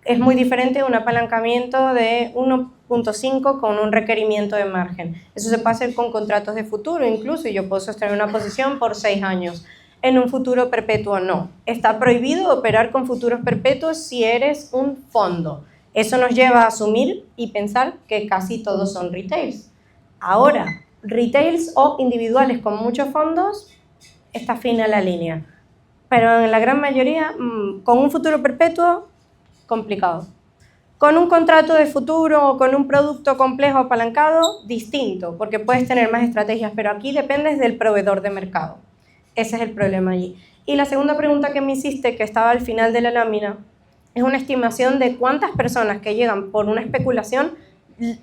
Es muy diferente un apalancamiento de 1.5 con un requerimiento de margen. Eso se puede hacer con contratos de futuro incluso, y yo puedo sostener una posición por 6 años. En un futuro perpetuo no. Está prohibido operar con futuros perpetuos si eres un fondo. Eso nos lleva a asumir y pensar que casi todos son retails. Ahora, retails o individuales con muchos fondos, está fina la línea. Pero en la gran mayoría, con un futuro perpetuo, complicado. Con un contrato de futuro o con un producto complejo apalancado, distinto, porque puedes tener más estrategias, pero aquí dependes del proveedor de mercado. Ese es el problema allí. Y la segunda pregunta que me hiciste, que estaba al final de la lámina, es una estimación de cuántas personas que llegan por una especulación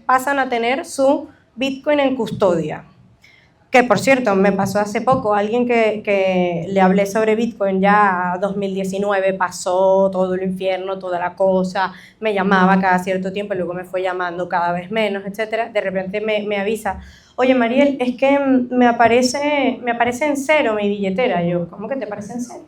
pasan a tener su Bitcoin en custodia. Que, por cierto, me pasó hace poco, alguien que le hablé sobre Bitcoin ya 2019, pasó todo el infierno, toda la cosa, me llamaba cada cierto tiempo, luego me fue llamando cada vez menos, etc. De repente me avisa, oye, Mariel, es que me aparece en cero mi billetera. Yo, ¿cómo que te aparece en cero?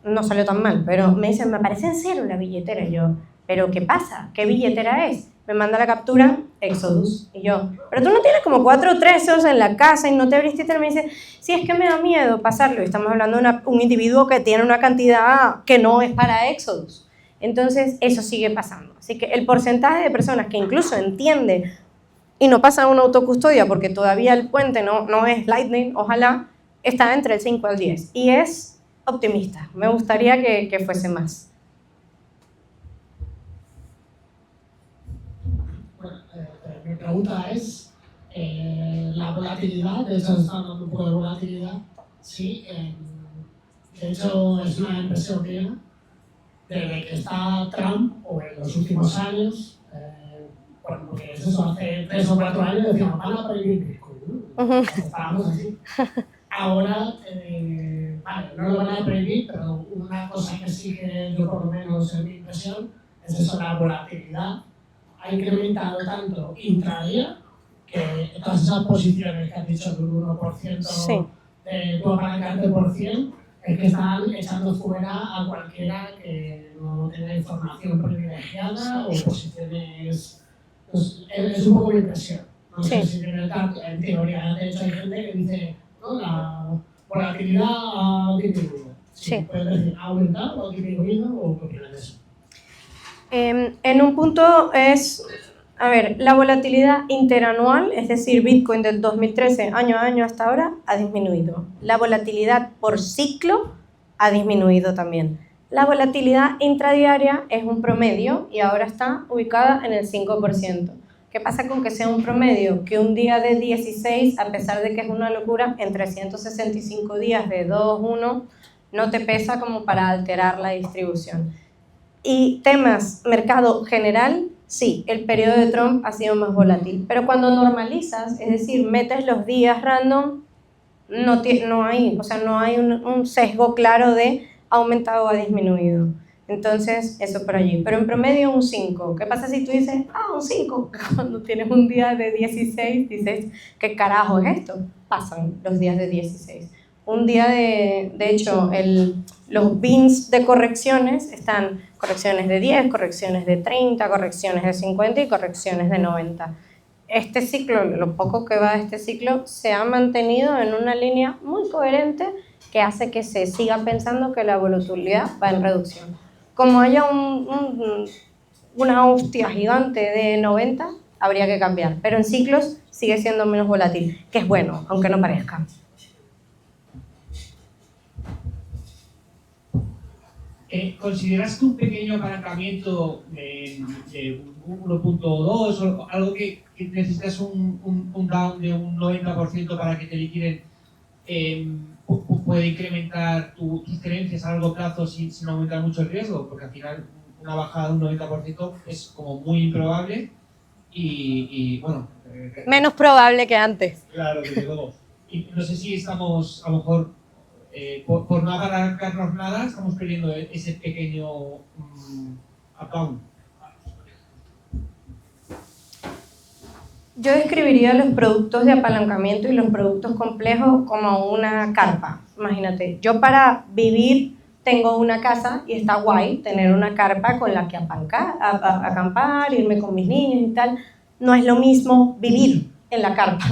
No salió tan mal, pero me dicen, me aparece en cero la billetera. Yo, ¿pero qué pasa? ¿Qué billetera es? Me manda la captura, Exodus. Y yo, pero tú no tienes como 4 Trezors en la casa y no te abriste y me dice, sí, es que me da miedo pasarlo. Y estamos hablando de un individuo que tiene una cantidad que no es para Exodus. Entonces, eso sigue pasando. Así que el porcentaje de personas que incluso entiende y no pasa una autocustodia porque todavía el puente no es Lightning, ojalá, está entre el 5 al 10. Y es optimista. Me gustaría que fuese más. Mi pregunta es, la volatilidad, de hecho está hablando un poco de volatilidad, sí, de hecho es una impresión mía, desde que está Trump, o en los últimos años, bueno, porque es eso, hace 3 o 4 años decíamos, van a prohibir Bitcoin, ¿no? Estábamos así. Ahora, vale, no lo van a prohibir, pero una cosa que sí que yo por lo menos en mi impresión es eso, la volatilidad ha incrementado tanto intradía, que todas esas posiciones que has dicho de un 1%, Sí. de tu apalancarte por 100, es que están echando fuera a cualquiera que no tenga información privilegiada o posiciones. Pues, es un poco mi impresión. No sé si de verdad, en teoría, de hecho hay gente que dice, no, la volatilidad ha disminuido. Sí. Puedes decir, ¿ha aumentado o ha disminuido o qué opinas de eso? En un punto es, a ver, la volatilidad interanual, es decir, Bitcoin del 2013 año a año hasta ahora, ha disminuido. La volatilidad por ciclo ha disminuido también. La volatilidad intradiaria es un promedio y ahora está ubicada en el 5%. ¿Qué pasa con que sea un promedio? Que un día de 16, a pesar de que es una locura, en 365 días de 2-1, no te pesa como para alterar la distribución. Y temas, mercado general, sí, el periodo de Trump ha sido más volátil. Pero cuando normalizas, es decir, metes los días random, no hay un sesgo claro de ha aumentado o ha disminuido. Entonces, eso por allí. Pero en promedio un 5. ¿Qué pasa si tú dices, un 5? Cuando tienes un día de 16, dices, ¿qué carajo es esto? Pasan los días de 16. Un día de hecho, los bins de correcciones están correcciones de 10, correcciones de 30, correcciones de 50 y correcciones de 90. Este ciclo, lo poco que va de este ciclo, se ha mantenido en una línea muy coherente que hace que se siga pensando que la volatilidad va en reducción. Como haya una hostia gigante de 90, habría que cambiar, pero en ciclos sigue siendo menos volátil, que es bueno, aunque no parezca. ¿Consideras que un pequeño apalancamiento de 1.2 o algo que necesitas un down de un 90% para que te liquiden puede incrementar tus creencias a largo plazo sin aumentar mucho el riesgo? Porque al final una bajada de un 90% es como muy improbable, y bueno... Menos probable que antes. Claro, desde luego. Y no sé si estamos, a lo mejor, por no apalancarnos nada, estamos perdiendo ese pequeño account. Yo describiría los productos de apalancamiento y los productos complejos como una carpa. Imagínate, yo para vivir tengo una casa y está guay tener una carpa con la que acampar, irme con mis niños y tal. No es lo mismo vivir en la carpa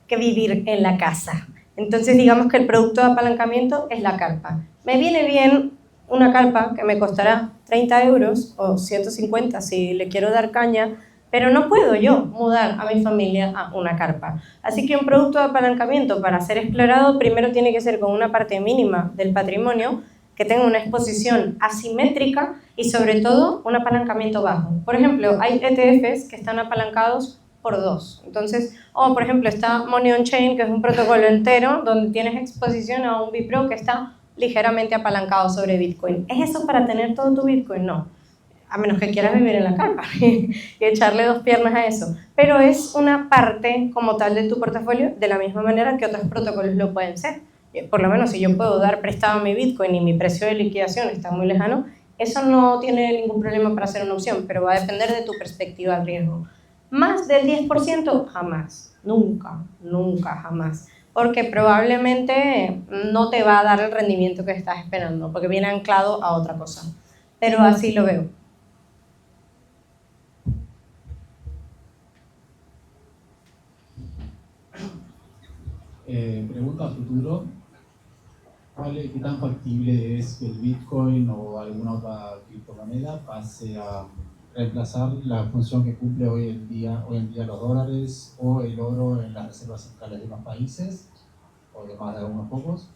que vivir en la casa. Entonces digamos que el producto de apalancamiento es la carpa. Me viene bien una carpa que me costará 30 euros o 150 si le quiero dar caña, pero no puedo yo mudar a mi familia a una carpa. Así que un producto de apalancamiento para ser explorado primero tiene que ser con una parte mínima del patrimonio, que tenga una exposición asimétrica y sobre todo un apalancamiento bajo. Por ejemplo, hay ETFs que están apalancados por 2. Entonces, por ejemplo, está Money on Chain, que es un protocolo entero donde tienes exposición a un Bipro que está ligeramente apalancado sobre Bitcoin. ¿Es eso para tener todo tu Bitcoin? No. A menos que quieras vivir en la carpa y echarle 2 piernas a eso. Pero es una parte como tal de tu portafolio, de la misma manera que otros protocolos lo pueden ser. Por lo menos si yo puedo dar prestado mi Bitcoin y mi precio de liquidación está muy lejano, eso no tiene ningún problema para ser una opción, pero va a depender de tu perspectiva al riesgo. Más del 10%, jamás, nunca, nunca, jamás. Porque probablemente no te va a dar el rendimiento que estás esperando, porque viene anclado a otra cosa. Pero así lo veo. Pregunta a futuro, ¿qué tan factible es que el Bitcoin o alguna otra criptomoneda pase a reemplazar la función que cumple hoy en día los dólares o el oro en las reservas centrales de los países, o de más de algunos pocos?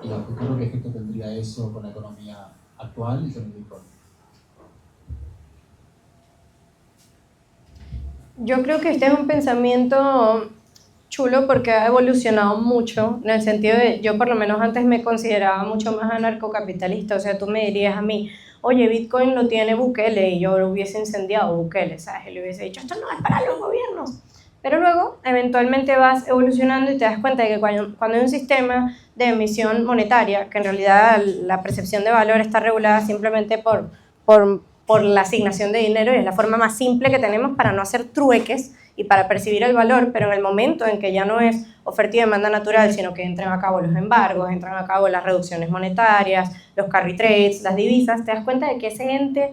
Y a futuro, ¿qué efecto tendría eso con la economía actual y con el Bitcoin? Yo creo que este es un pensamiento chulo porque ha evolucionado mucho, en el sentido de, yo por lo menos antes me consideraba mucho más anarcocapitalista, o sea, tú me dirías a mí, oye, Bitcoin lo tiene Bukele, y yo lo hubiese incendiado Bukele, ¿sabes? Y le hubiese dicho, esto no es para los gobiernos. Pero luego, eventualmente vas evolucionando y te das cuenta de que cuando hay un sistema de emisión monetaria, que en realidad la percepción de valor está regulada simplemente por la asignación de dinero, y es la forma más simple que tenemos para no hacer trueques y para percibir el valor, pero en el momento en que ya no es oferta y demanda natural, sino que entran a cabo los embargos, entran a cabo las reducciones monetarias, los carry trades, las divisas, te das cuenta de que ese ente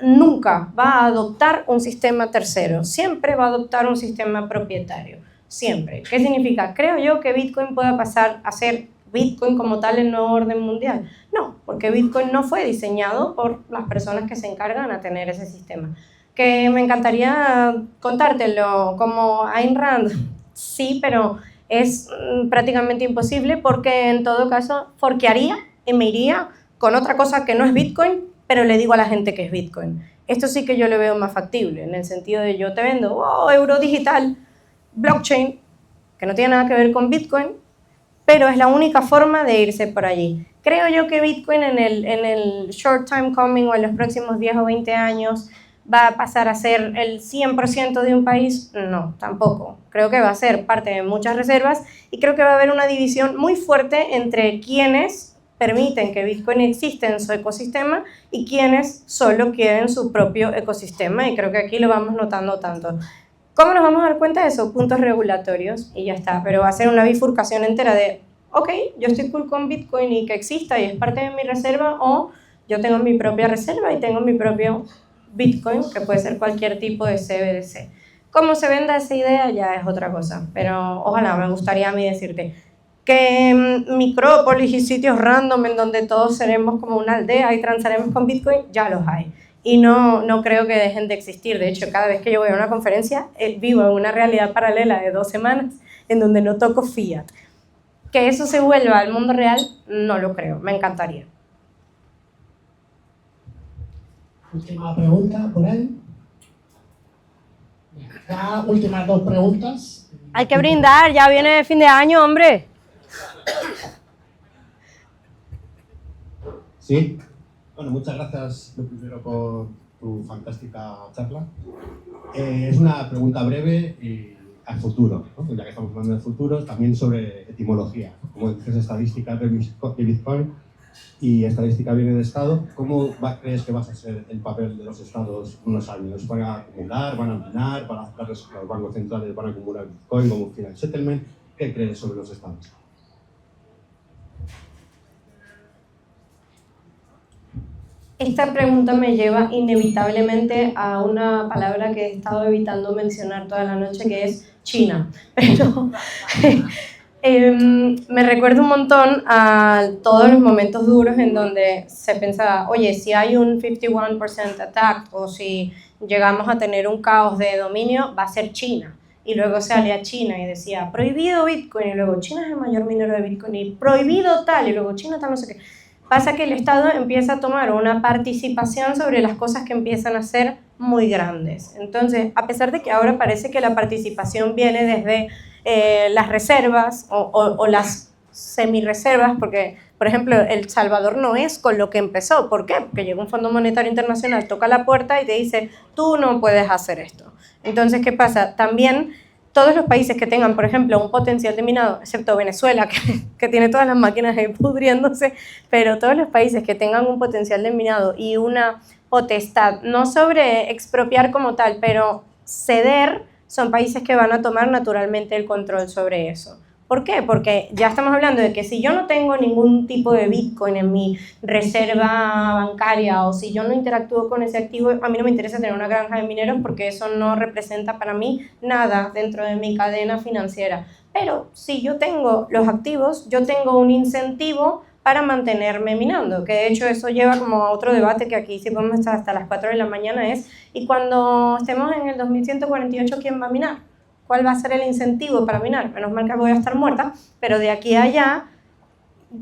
nunca va a adoptar un sistema tercero, siempre va a adoptar un sistema propietario, siempre. ¿Qué significa? ¿Creo yo que Bitcoin pueda pasar a ser Bitcoin como tal el nuevo orden mundial? No, porque Bitcoin no fue diseñado por las personas que se encargan a tener ese sistema. Que me encantaría contártelo como Ayn Rand, sí, pero es prácticamente imposible porque en todo caso forquearía y me iría con otra cosa que no es Bitcoin, pero le digo a la gente que es Bitcoin. Esto sí que yo lo veo más factible, en el sentido de yo te vendo euro digital, blockchain, que no tiene nada que ver con Bitcoin, pero es la única forma de irse por allí. Creo yo que Bitcoin en el short time coming o en los próximos 10 o 20 años va a pasar a ser el 100% de un país. No, tampoco. Creo que va a ser parte de muchas reservas y creo que va a haber una división muy fuerte entre quienes permiten que Bitcoin exista en su ecosistema y quienes solo quieren su propio ecosistema, y creo que aquí lo vamos notando tanto. ¿Cómo nos vamos a dar cuenta de eso? Puntos regulatorios y ya está, pero va a ser una bifurcación entera de, ok, yo estoy cool con Bitcoin y que exista y es parte de mi reserva, o yo tengo mi propia reserva y tengo mi propio Bitcoin, que puede ser cualquier tipo de CBDC. Cómo se venda esa idea ya es otra cosa, pero ojalá, me gustaría a mí decirte que micrópolis y sitios random en donde todos seremos como una aldea y transaremos con Bitcoin, ya los hay. Y no creo que dejen de existir. De hecho, cada vez que yo voy a una conferencia, vivo en una realidad paralela de 2 semanas en donde no toco fiat. Que eso se vuelva al mundo real, no lo creo. Me encantaría. Última pregunta por ahí. Ya, últimas 2 preguntas. Hay que brindar, ya viene el fin de año, hombre. Sí. Bueno, muchas gracias lo primero por tu fantástica charla. Es una pregunta breve y al futuro, ¿no? Ya que estamos hablando del futuro, también sobre etimología. Como dices, estadísticas de Bitcoin y estadística viene de Estado. ¿Cómo crees que va a ser el papel de los Estados unos años? ¿Van a acumular, van a minar, los bancos centrales van a acumular Bitcoin como final settlement? ¿Qué crees sobre los Estados? Esta pregunta me lleva inevitablemente a una palabra que he estado evitando mencionar toda la noche, que es China. Pero me recuerda un montón a todos los momentos duros en donde se pensaba, oye, si hay un 51% attack o si llegamos a tener un caos de dominio, va a ser China. Y luego salía China y decía, prohibido Bitcoin, y luego China es el mayor minero de Bitcoin, y prohibido tal, y luego China tal, no sé qué. Pasa que el Estado empieza a tomar una participación sobre las cosas que empiezan a ser muy grandes. Entonces, a pesar de que ahora parece que la participación viene desde las reservas o las semi-reservas, porque, por ejemplo, El Salvador no es con lo que empezó. ¿Por qué? Porque llega un Fondo Monetario Internacional, toca la puerta y te dice, tú no puedes hacer esto. Entonces, ¿qué pasa? También todos los países que tengan, por ejemplo, un potencial de minado, excepto Venezuela, que tiene todas las máquinas ahí pudriéndose, pero todos los países que tengan un potencial de minado y una potestad, no sobre expropiar como tal, pero ceder, son países que van a tomar naturalmente el control sobre eso. ¿Por qué? Porque ya estamos hablando de que si yo no tengo ningún tipo de Bitcoin en mi reserva bancaria o si yo no interactúo con ese activo, a mí no me interesa tener una granja de mineros porque eso no representa para mí nada dentro de mi cadena financiera. Pero si yo tengo los activos, yo tengo un incentivo para mantenerme minando, que de hecho eso lleva como a otro debate que aquí sí podemos estar hasta las 4 de la mañana, es, y cuando estemos en el 2148, ¿quién va a minar? ¿Cuál va a ser el incentivo para minar? Menos mal que voy a estar muerta, pero de aquí a allá,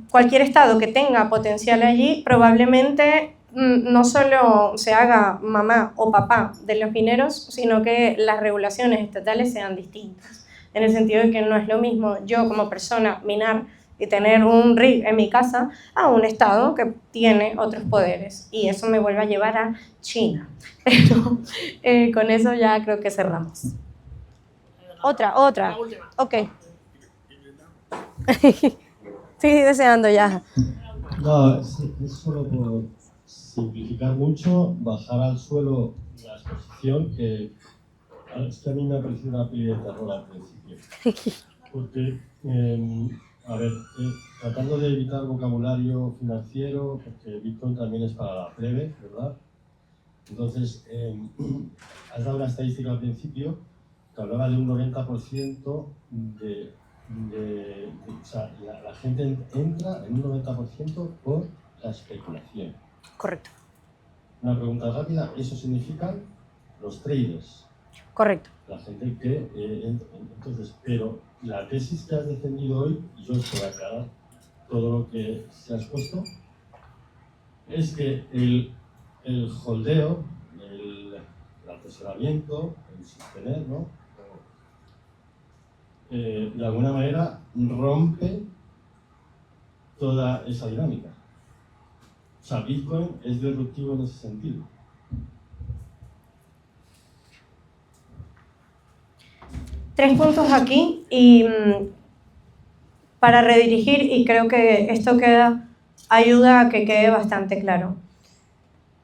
cualquier estado que tenga potencial allí, probablemente no solo se haga mamá o papá de los mineros, sino que las regulaciones estatales sean distintas. En el sentido de que no es lo mismo yo como persona minar y tener un rig en mi casa a un estado que tiene otros poderes. Y eso me vuelve a llevar a China. Pero con eso ya creo que cerramos. Otra. La última. Ok. Estoy deseando ya. No, es solo por simplificar mucho, bajar al suelo la exposición, que es que a mí me ha parecido una peli de terror al principio. Porque, a ver, tratando de evitar vocabulario financiero, porque Bitcoin también es para la plebe, ¿verdad? Entonces, has dado una estadística al principio que hablaba de un 90% o sea, la gente entra en un 90% por la especulación. Correcto. Una pregunta rápida, ¿eso significa los traders? Correcto. La gente que entonces, pero la tesis que has defendido hoy, y yo te voy a aclarar todo lo que se ha expuesto, es que el holdeo, el atesoramiento, el sostener, ¿no? De alguna manera rompe toda esa dinámica. O sea, Bitcoin es disruptivo en ese sentido. Tres puntos aquí y para redirigir, y creo que esto ayuda a que quede bastante claro.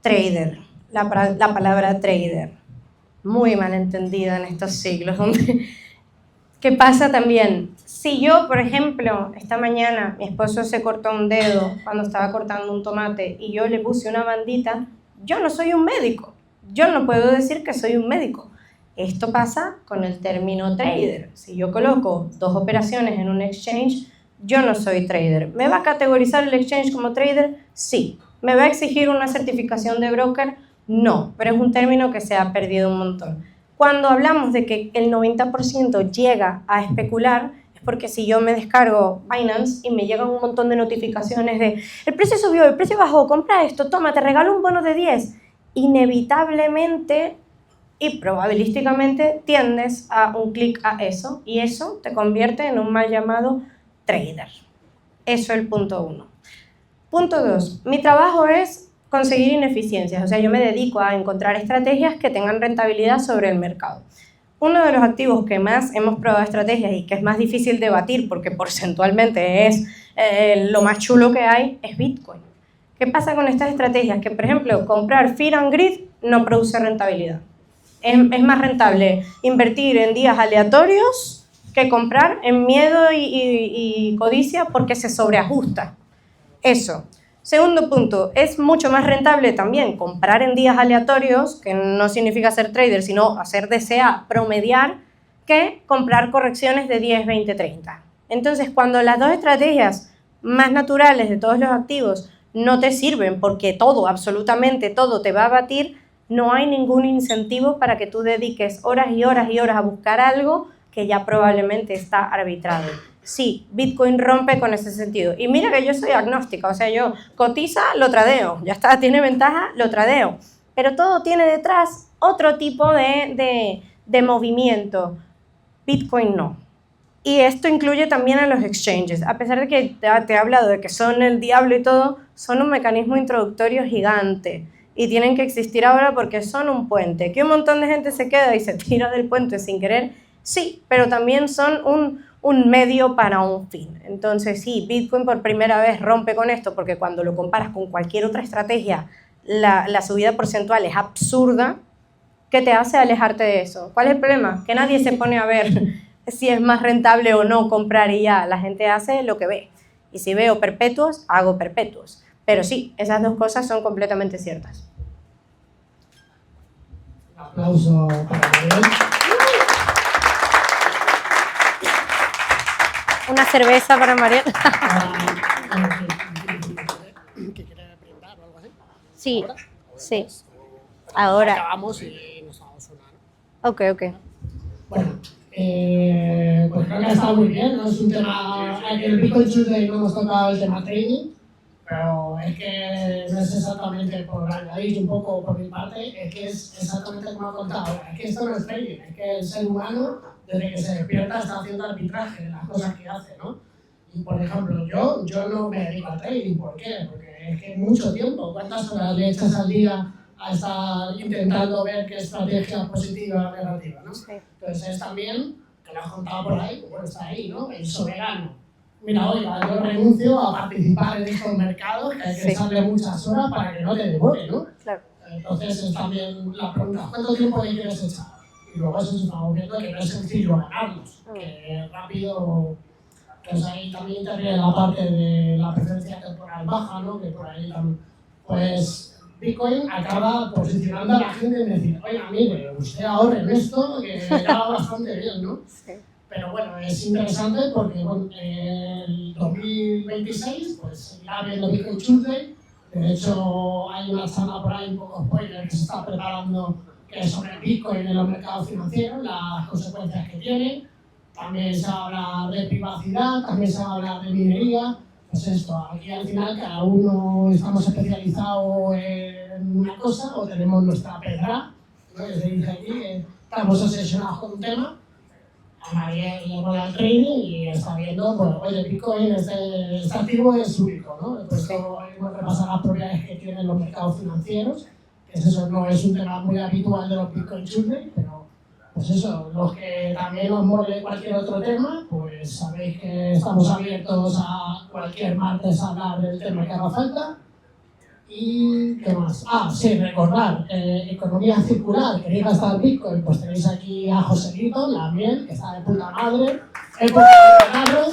Trader, la palabra trader, muy mal entendida en estos siglos. ¿Qué pasa también? Si yo, por ejemplo, esta mañana mi esposo se cortó un dedo cuando estaba cortando un tomate y yo le puse una bandita, yo no soy un médico. Yo no puedo decir que soy un médico. Esto pasa con el término trader. Si yo coloco 2 operaciones en un exchange, yo no soy trader. ¿Me va a categorizar el exchange como trader? Sí. ¿Me va a exigir una certificación de broker? No, pero es un término que se ha perdido un montón. Cuando hablamos de que el 90% llega a especular, es porque si yo me descargo Binance y me llegan un montón de notificaciones de el precio subió, el precio bajó, compra esto, toma, te regalo un bono de 10, inevitablemente y probabilísticamente tiendes a un clic a eso y eso te convierte en un mal llamado trader. Eso es el punto 1. Punto 2. Mi trabajo es conseguir ineficiencias. O sea, yo me dedico a encontrar estrategias que tengan rentabilidad sobre el mercado. Uno de los activos que más hemos probado estrategias y que es más difícil de batir porque porcentualmente es lo más chulo que hay es Bitcoin. ¿Qué pasa con estas estrategias? Que, por ejemplo, comprar Fear and Greed no produce rentabilidad. Es más rentable invertir en días aleatorios que comprar en miedo y codicia porque se sobreajusta. Eso. Segundo punto, es mucho más rentable también comprar en días aleatorios, que no significa ser trader, sino hacer DCA, promediar, que comprar correcciones de 10, 20, 30. Entonces, cuando las dos estrategias más naturales de todos los activos no te sirven porque todo, absolutamente todo te va a batir, no hay ningún incentivo para que tú dediques horas y horas y horas a buscar algo que ya probablemente está arbitrado. Sí, Bitcoin rompe con ese sentido. Y mira que yo soy agnóstica, o sea, yo cotiza, lo tradeo, ya está, tiene ventaja, lo tradeo. Pero todo tiene detrás otro tipo de movimiento. Bitcoin no. Y esto incluye también a los exchanges. A pesar de que te he hablado de que son el diablo y todo, son un mecanismo introductorio gigante. Y tienen que existir ahora porque son un puente. Que un montón de gente se queda y se tira del puente sin querer, sí, pero también son un medio para un fin. Entonces sí, Bitcoin por primera vez rompe con esto porque cuando lo comparas con cualquier otra estrategia, la subida porcentual es absurda, que te hace alejarte de eso. ¿Cuál es el problema? Que nadie se pone a ver si es más rentable o no comprar y ya. La gente hace lo que ve. Y si veo perpetuos, hago perpetuos. Pero sí, esas dos cosas son completamente ciertas. Un aplauso para Mariel. Una cerveza para Mariel. ¿Que quiere brindar o algo así? Sí, ¿Ahora? sí. Ahora. Acabamos y nos vamos a sonar. Ok. Bueno, pues creo que ha estado muy bien, ¿no? Es un tema, en el Bitcoin Tuesday no hemos tocado el tema trading, pero es que no es exactamente por añadir un poco por mi parte, es que es exactamente como ha contado, es que esto no es trading, es que el ser humano desde que se despierta está haciendo arbitraje de las cosas que hace, ¿no? Y por ejemplo, yo no me dedico al trading, ¿por qué? Porque es que mucho tiempo, ¿cuántas horas le echas al día a estar intentando ver qué estrategia positiva o negativa, ¿no? Sí. Entonces es también, que lo has contado por ahí, pues bueno, está ahí, ¿no? El soberano. Mira, oiga, yo renuncio a participar en estos mercados que hay que echarle muchas horas para que no te devore, ¿no? Claro. Entonces es también la pregunta, ¿cuánto tiempo le quieres echar? Y luego eso estamos viendo que no es sencillo ganarlos, que rápido, pues ahí también interviene la parte de la preferencia temporal baja, ¿no? Que por ahí también, pues Bitcoin acaba posicionando a la gente en decir, oiga, mire, usted ahorre en esto, que ya va bastante bien, ¿no? Sí. Pero bueno, es interesante porque bueno, el 2026 pues seguirá habiendo Bitcoin Tuesday. De hecho, hay una charla por ahí, un poco spoiler, que se está preparando que es sobre el Bitcoin en los mercados financieros, las consecuencias que tiene. También se va a hablar de privacidad, también se va a hablar de minería. Pues esto, aquí al final cada uno estamos especializados en una cosa o tenemos nuestra pedra, ¿no? Que se dice aquí, que estamos obsesionados con un tema. A Mariel le mola el trading y está viendo, bueno, oye, Bitcoin, este activo es único, ¿no? Por eso hemos repasado las propiedades que tienen los mercados financieros, que eso no es un tema muy habitual de los Bitcoin Tuesday, pero pues eso, los que también os mole cualquier otro tema, pues sabéis que estamos abiertos a cualquier martes a hablar del tema que haga falta. ¿Y qué más? Ah, sí, recordar, economía circular, queréis gastar Bitcoin, pues tenéis aquí a Joselito, la miel, que está de puta madre, época de regalos,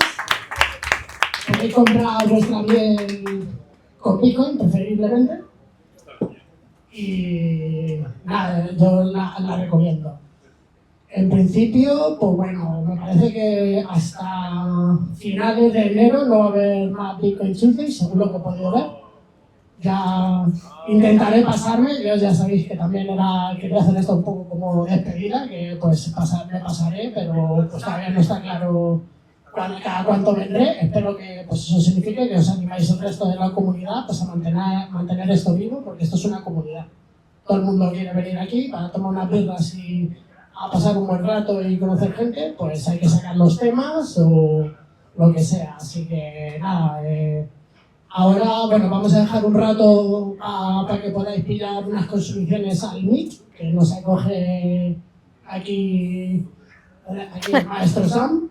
podéis comprar vuestra miel con Bitcoin, preferiblemente, y nada, yo la recomiendo. En principio, pues bueno, me parece que hasta finales de enero no va a haber más Bitcoin Tuesday, según lo que he podido ver. Ya intentaré pasarme, yo ya sabéis que también quería hacer esto un poco como despedida, que pues me pasaré, pero pues todavía no está claro cada cuánto vendré. Espero que pues eso signifique que os animáis el resto de la comunidad pues a mantener esto vivo, porque esto es una comunidad. Todo el mundo quiere venir aquí para tomar unas birras y a pasar un buen rato y conocer gente, pues hay que sacar los temas o lo que sea. Así que nada, Ahora, bueno, vamos a dejar un rato para que podáis pillar unas consumiciones al Meet, que nos acoge aquí el maestro Sam,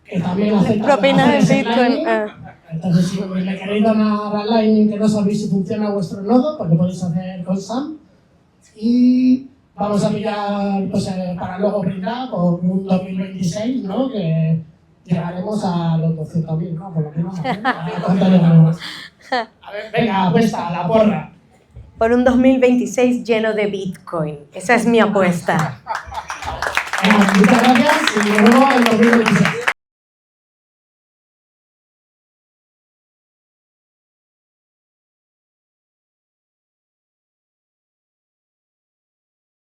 que también acepta Propina de donaciones en Bitcoin. Lightning. Entonces, si le queréis donar a Lightning, que no sabéis si funciona vuestro nodo, porque podéis hacer con Sam. Y vamos a pillar, pues, para luego brindar por un 2026, ¿no? Que llegaremos a los 200.000, ¿no? Por lo menos. ¿A cuánto llegamos? A ver, venga, apuesta, a la porra. Por un 2026 lleno de Bitcoin. Esa es mi apuesta. Venga, muchas gracias y nos vemos en 2026.